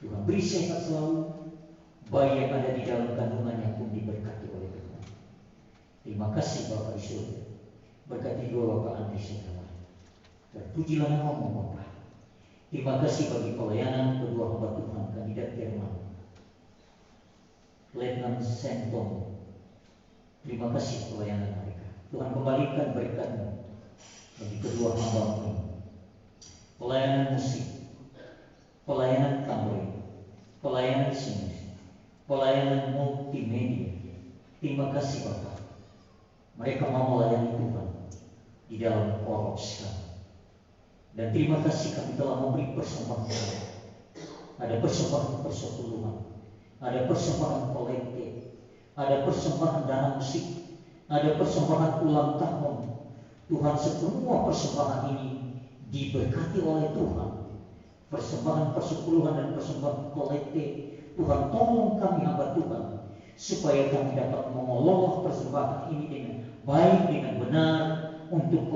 Speaker 2: Tuhan beri sehat selalu, bayi yang ada di dalam kandungannya pun diberkati oleh Tuhan. Terima kasih Bapak di surga, berkati dua Bapak Andri Segala, terpujilah namamu Bapak. Terima kasih bagi pelayanan kedua hamba Tuhan, kandidat Firman, Letnan Senton. Terima kasih pelayanan mereka. Tuhan kembalikan berkat-Mu bagi kedua hamba-Mu. Pelayanan musik, pelayanan tamborin, pelayanan seni, pelayanan multimedia. Terima kasih Bapak. Mereka mau melayani Tuhan di dalam Koros kami. Dan terima kasih kami telah memberi persembahan. Ada persembahan persepuluhan, ada persembahan kolektif, ada persembahan dana musik, ada persembahan ulang tahun. Tuhan, semua persembahan ini diberkati oleh Tuhan. Persembahan persepuluhan dan persembahan kolektif, Tuhan tolong kami hamba Tuhan, supaya kami dapat mengelola persembahan ini dengan baik, dengan benar, untuk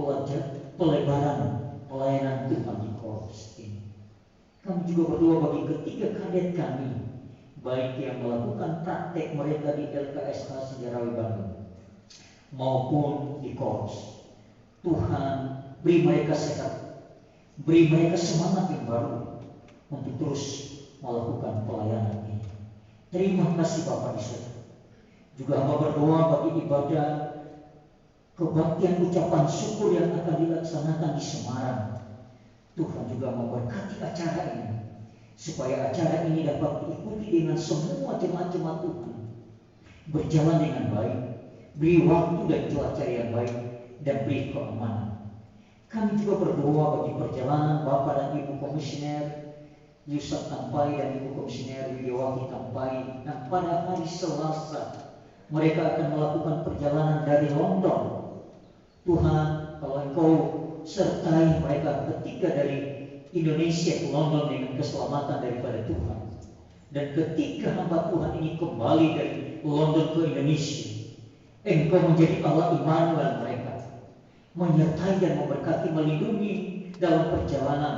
Speaker 2: pelebaran pelayanan Tuhan di korps ini. Kami juga berdoa bagi ketiga kadet kami, baik yang melakukan praktek mereka di LKSH Sejarawi Bandung maupun di korps. Tuhan, beri mereka sehat, beri mereka semangat yang baru untuk terus melakukan pelayanan ini. Terima kasih Bapak di surga. Juga hamba berdoa bagi ibadah kebaktian ucapan syukur yang akan dilaksanakan di Semarang. Tuhan juga memberkati acara ini, supaya acara ini dapat diikuti dengan semua jemaat-jemaat Tuhan, berjalan dengan baik, beri waktu dan cuaca yang baik, dan beri keamanan. Kami juga berdoa bagi perjalanan Bapak dan Ibu Komisioner Yusuf Tampai dan Ibu Komisioner Widiawati Tampai, yang pada hari Selasa mereka akan melakukan perjalanan dari London. Tuhan, kalau Engkau sertai mereka ketika dari Indonesia ke London dengan keselamatan daripada Tuhan, dan ketika hamba Tuhan ini kembali dari London ke Indonesia, Engkau menjadi Allah Immanuel mereka, menyertai dan memberkati, melindungi dalam perjalanan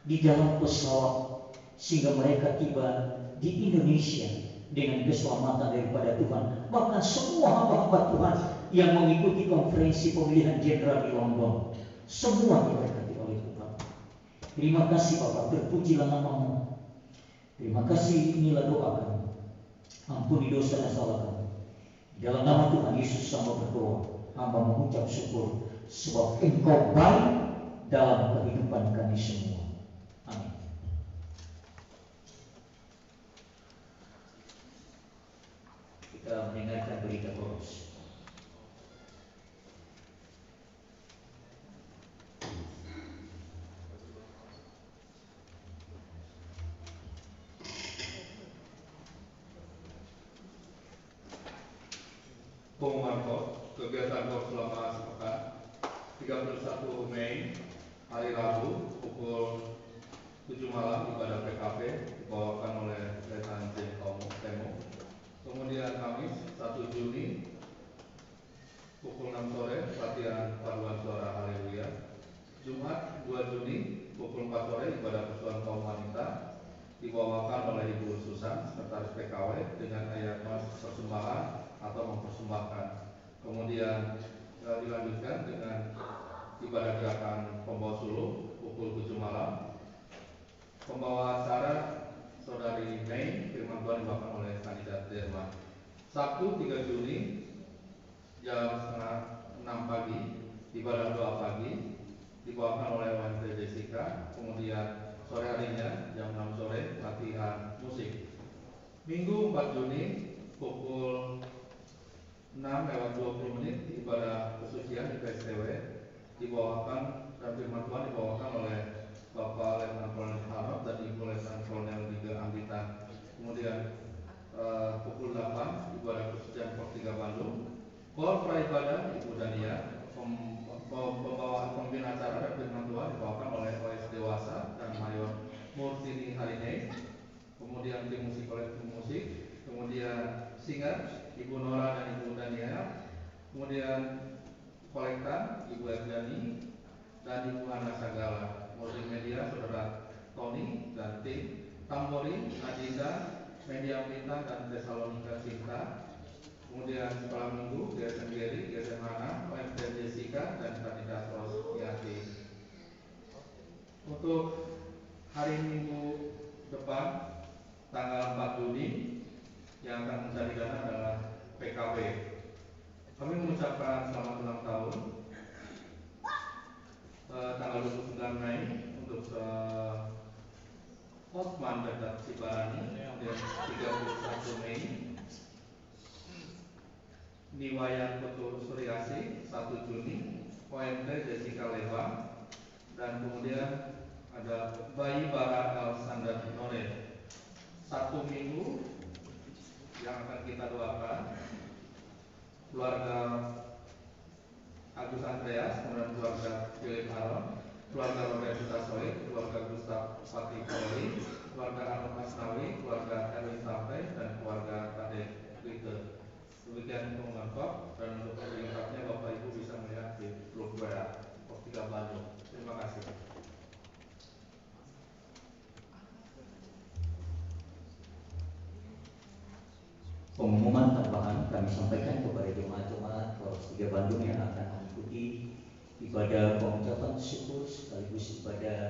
Speaker 2: di dalam pesawat, sehingga mereka tiba di Indonesia dengan keselamatan daripada Tuhan. Bahkan semua hamba-hamba Tuhan yang mengikuti konferensi pemilihan jenderal di London, semua diberkati oleh Tuhan. Terima kasih Bapak, terpujilah nama-Mu. Terima kasih, inilah doa kami. Ampuni dosa dan salah kami. Dalam nama Tuhan Yesus hamba berdoa, hamba mengucap syukur, sebab Engkau baik dalam kehidupan kami semua. Amin. Kita mendengarkan berita Koros.
Speaker 1: Pengumuman KOS, kegiatan KOS selama sepekan 31 Mei hari Rabu pukul 7 malam ibadah PKP dibawakan oleh Letan J. Temo. Kemudian Kamis 1 Juni pukul 6 sore latihan paduan suara Haleluya. Jumat 2 Juni pukul 4 sore ibadah persekutuan kaum wanita dibawakan oleh Ibu Susan sekretaris PKW dengan ayat mas persembahan atau mempersembahkan. Kemudian dilanjutkan dengan ibadah gerakan pembawa sulung pukul 7 malam. Pembawa acara Saudari Mei firman Tuhan dibawakan oleh kandidat Derma. Sabtu 3 Juni jam setengah 6 pagi ibadah doa pagi dibawakan oleh OMT Jessica. Kemudian sore harinya jam 6 sore latihan musik. Minggu 4 Juni pukul 6:20 ibadah kesucian di PSTW dibawakan dan firman Tuhan dibawakan oleh Bapak Letnan Kolonel Harap dan Ibu Letnan Kolonel Liga Anggita. Kemudian pukul 8 ibadah kesucian Pos 3 Bandung. Kor Praibadah Ibu Dania, pembawaan pemimpin acara dan firman Tuhan dibawakan oleh OS Dewasa dan Mayor Murtini Harinei. Kemudian tim musik kolektif musik, kemudian singer Ibu Nora dan Ibu Dania, kemudian kolektan Ibu Erjani dan Ibu Hana Sagala, multimedia Saudara Tony dan tim, tamborin Adinda, media Pita dan Tesalonika Cinta, kemudian sekolah minggu GSM Geri, GSM Hana, OMT Jessica dan kandidat Rosmiati. Untuk hari Minggu depan tanggal 4 Juni yang akan mencari dana adalah PKB. Kami mengucapkan selamat ulang tahun tanggal 29 Mei untuk Osman dekat Cibarani, kemudian 31 Mei Niwayan Putu Suryasi, 1 Juni OMT Jessica Lebang, dan kemudian ada Bayi Bara El Sandar Nore. 1 minggu yang akan kita doakan keluarga Andreas, kemudian keluarga Philip Aaron, keluarga Robert Sutasoe, keluarga Gustav Pati Koli, keluarga Arnold Asnawi, keluarga Erwin Sampai, dan keluarga Kadek Witte. Demikian pengumuman kop, dan untuk lebih lengkapnya Bapak Ibu bisa melihat di blog WA Pos 3 Bandung. Terima kasih.
Speaker 2: Pengumuman tambahan kami sampaikan kepada jemaat-jemaat Polres 3 Bandung yang akan mengikuti ibadah pengucapan syukur sekaligus ibadah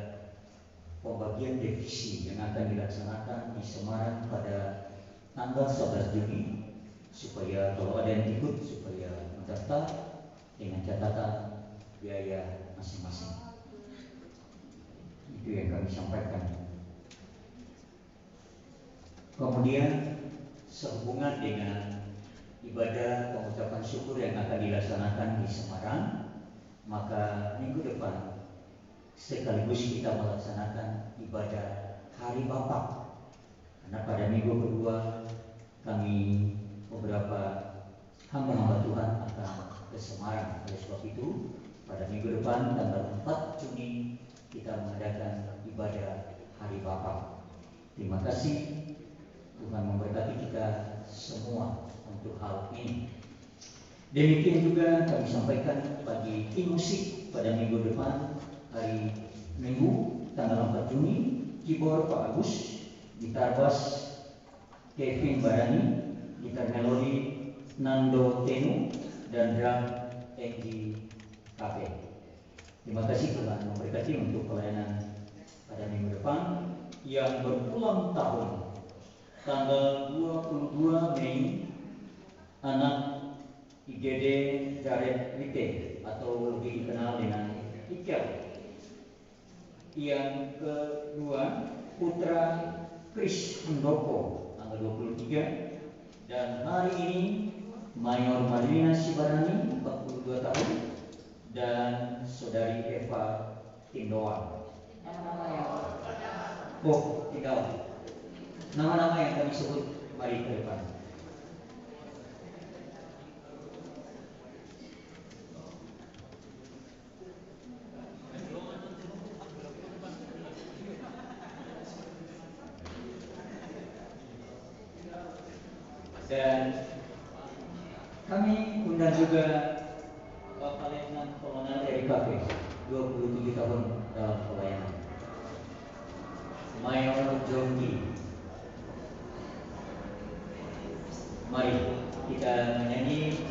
Speaker 2: pembagian divisi yang akan dilaksanakan di Semarang pada tanggal 11 Juni, supaya kalau ada yang ikut supaya mendaftar dengan catatan biaya masing-masing. Itu yang kami sampaikan. Kemudian sehubungan dengan ibadah pengucapan syukur yang akan dilaksanakan di Semarang, maka minggu depan sekaligus kita melaksanakan ibadah Hari Bapa. Karena pada minggu kedua kami beberapa hamba-hamba Tuhan akan ke Semarang. Oleh sebab itu, pada minggu depan tanggal 4 Juni kita mengadakan ibadah Hari Bapa. Terima kasih. Tuhan memberkati kita semua untuk hal ini. Demikian juga kami sampaikan bagi tim musik pada minggu depan, hari Minggu tanggal 4 Juni, keyboard Pak Agus, gitar bass Kevin Barani, gitar melodi Nando Tenu, dan drum Egi Kape. Terima kasih Tuhan memberkati untuk pelayanan pada minggu depan yang berulang tahun. Tanggal 22 Mei, anak IGD Jared Wite atau lebih dikenal dengan Ikel. Yang kedua, putra Chris Ndoko tanggal 23, dan hari ini Mayor Madrina Sibarani 42 tahun dan saudari Eva Tindoan. Nama-nama yang tidak. Nama-nama yang kami sebut, mari ke depan. Dan kami undang juga Bapak Letnan Kolonel dari KP, 27 tahun dalam pelayanan. Mayor Jongki. Mari kita menyanyi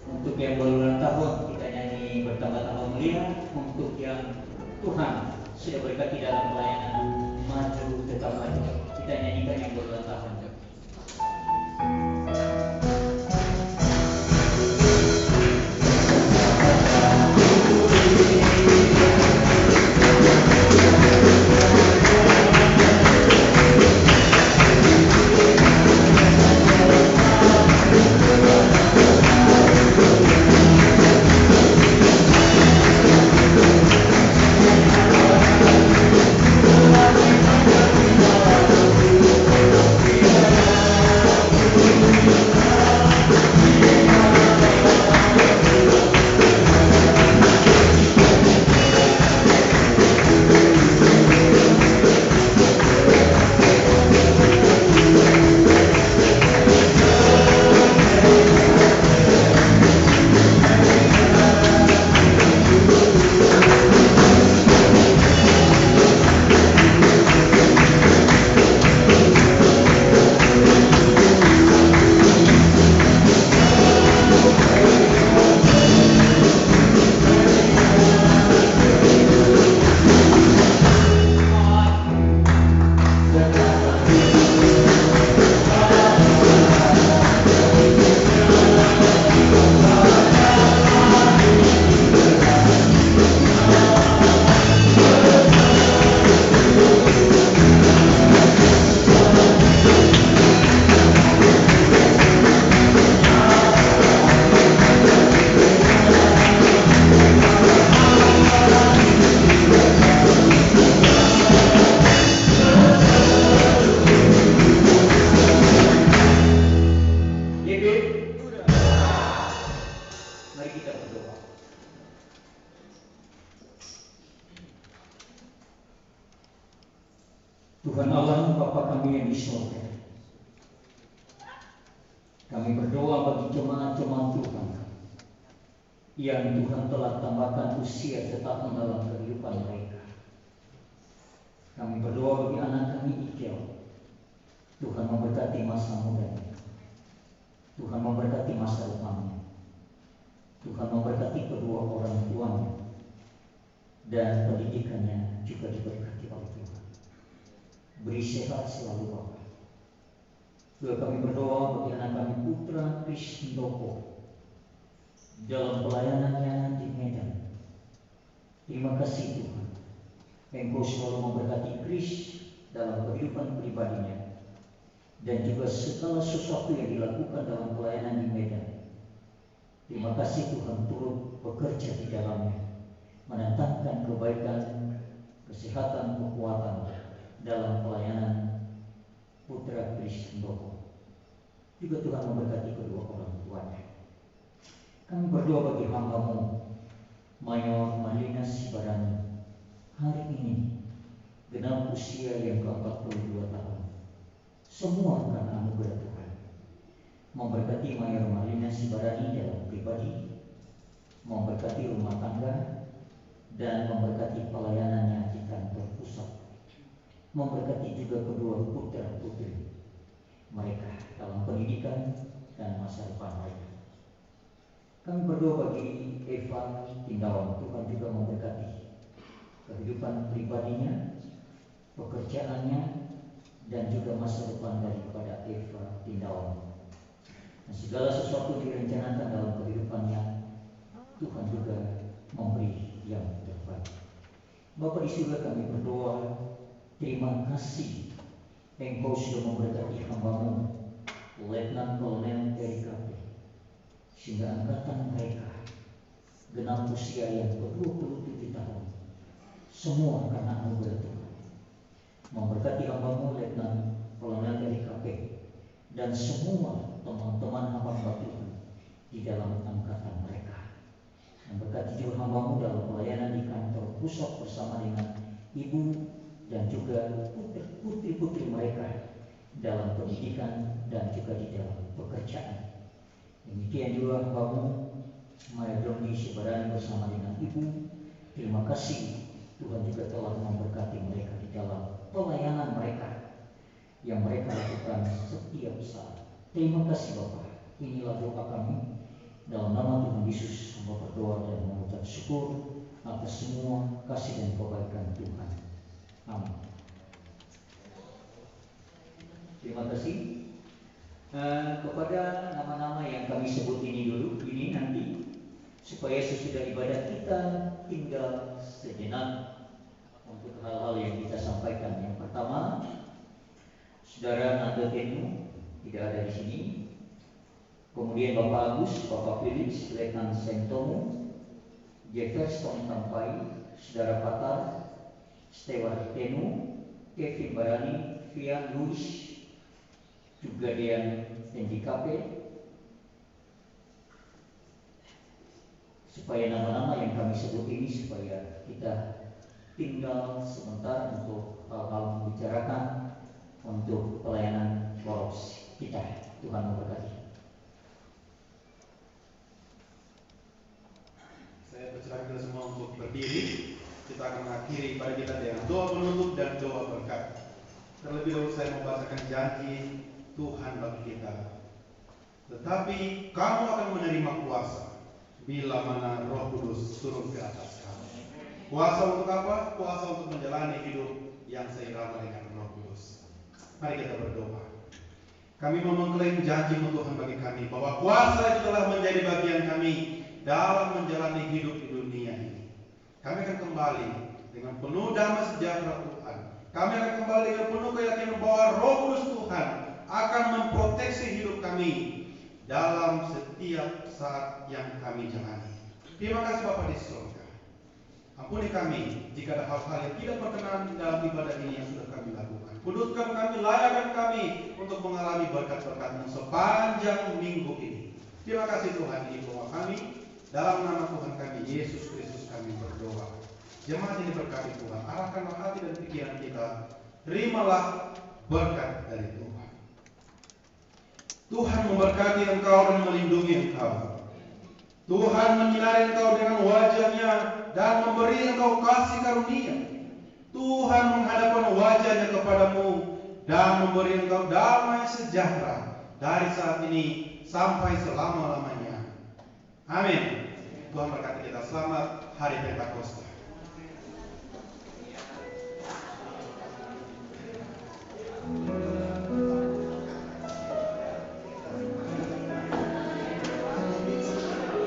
Speaker 2: untuk yang berulang tahun, kita nyanyi bertambah-tambah mulia. Untuk yang Tuhan sudah berkati dalam pelayanan, maju tetap maju. Kita nyanyikan yang berulang tahun.
Speaker 8: Kita
Speaker 2: Mari kita berdoa. Tuhan Allah Bapa kami yang di surga, kami berdoa bagi jemaat-jemaat Tuhan yang Tuhan telah tambahkan usia setahun dalam kehidupan mereka. Kami berdoa bagi anak kami Ikel, Tuhan memberkati masa mudanya, Tuhan memberkati masa depannya, Tuhan memberkati kedua orang tuanya, dan pendidikannya juga diberkati oleh Tuhan. Beri sehat selalu Bapa. Juga kami berdoa bagi anak kami Putra Krisndoko dalam pelayanannya di Medan. Terima kasih Tuhan, Engkau selalu memberkati Kris dalam kehidupan pribadinya dan juga segala sesuatu yang dilakukan dalam pelayanan di Medan. Terima kasih Tuhan turut bekerja di dalamnya, mendatangkan kebaikan, kesehatan, kekuatan dalam pelayanan Putra Krisndoko. Juga Tuhan memberkati kedua orang tuanya. Kami berdoa bagi hamba-Mu Mayor Malina Sibarani, hari ini genap usia yang ke-42 tahun. Semua karena anugerah Tuhan. Memberkati Mayor Malina Sibarani dalam pribadi, memberkati rumah tangga, dan memberkati pelayanannya di kantor pusat. Memberkati juga kedua putra-putri mereka dalam pendidikan dan masa depan mereka. Kami berdoa bagi Eva Tindawan, Tuhan juga memberkati kehidupan pribadinya, pekerjaannya, dan juga masa depan daripada Eva Tindawan. Dan segala sesuatu direncanakan dalam kehidupannya, Tuhan juga memberi yang terbaik. Bapa di surga, kami berdoa, terima kasih Engkau sudah memberkati hamba-Mu Letnan Kolonel RKP, sehingga angkatan mereka genap usia yang ke-27 tahun. Semua karena anugerah Tuhan. Memberkati hamba-Mu Letnan Kolonel RKP dan semua teman-teman hamba Tuhan di dalam angkatan mereka. Memberkati juga hamba-Mu dalam pelayanan di kantor pusat bersama dengan ibu dan juga putri-putri mereka dalam pendidikan dan juga di dalam pekerjaan. Demikian juga hamba-Mu Maya Doni Sibarani bersama dengan ibu. Terima kasih Tuhan juga telah memberkati mereka di dalam pelayanan mereka yang mereka lakukan setiap saat. Terima kasih Bapa. Inilah doa kami dalam nama Tuhan Yesus. Hamba berdoa dan mengucap syukur atas semua kasih dan kebaikan Tuhan. Amin. Terima kasih. Kepada nama-nama yang kami sebut ini dulu, ini nanti supaya sesudah ibadah kita tinggal sejenak untuk hal-hal yang kita sampaikan. Yang pertama, Saudara Nando Tenu tidak ada di sini. Kemudian Bapak Agus, Bapak Felix, Letnan Sentomo, Jefferson Tampai, Saudara Patar, Stewart Tenu, Kevin Barani, Fian Luis, juga Dian NDKP, supaya nama-nama yang kami sebut ini supaya kita tinggal sebentar untuk hal-hal membicarakan untuk pelayanan korupsi kita. Tuhan memberkati.
Speaker 7: Saya persilakan kita semua untuk berdiri. Kita akan mengakhiri pada kita dengan doa penutup dan doa berkat. Terlebih dahulu saya membacakan janji Tuhan bagi kita. Tetapi kamu akan menerima kuasa bila mana Roh Kudus turun ke atas kamu. Kuasa untuk apa? Kuasa untuk menjalani hidup yang seirama dengan Roh Kudus. Mari kita berdoa. Kami mau mengklaim janji Tuhan bagi kami bahwa kuasa itu telah menjadi bagian kami dalam menjalani hidup di dunia ini. Kami akan kembali dengan penuh damai sejahtera Tuhan. Kami akan kembali dengan penuh keyakinan bahwa Roh Kudus Tuhan akan memproteksi hidup kami dalam setiap saat yang kami jalani. Terima kasih Bapa di surga. Ampuni kami jika ada hal-hal yang tidak berkenan dalam ibadah ini yang sudah kami lakukan. Kuduskan kami, layakkan kami untuk mengalami berkat-berkat-Mu sepanjang minggu ini. Terima kasih Tuhan, ini doa kami Dalam nama Tuhan kami Yesus Kristus kami berdoa. Jemaat ini berkati Tuhan, arahkanlah hati dan pikiran kita. Terimalah berkat dari Tuhan. Tuhan memberkati engkau dan melindungi engkau. Tuhan menyinari engkau dengan wajah-Nya dan memberi engkau kasih karunia. Tuhan menghadapkan wajah-Nya kepadamu dan memberi engkau damai sejahtera dari saat ini sampai selama-lamanya. Amin. Tuhan berkati kita. Selamat Hari Pentakosta.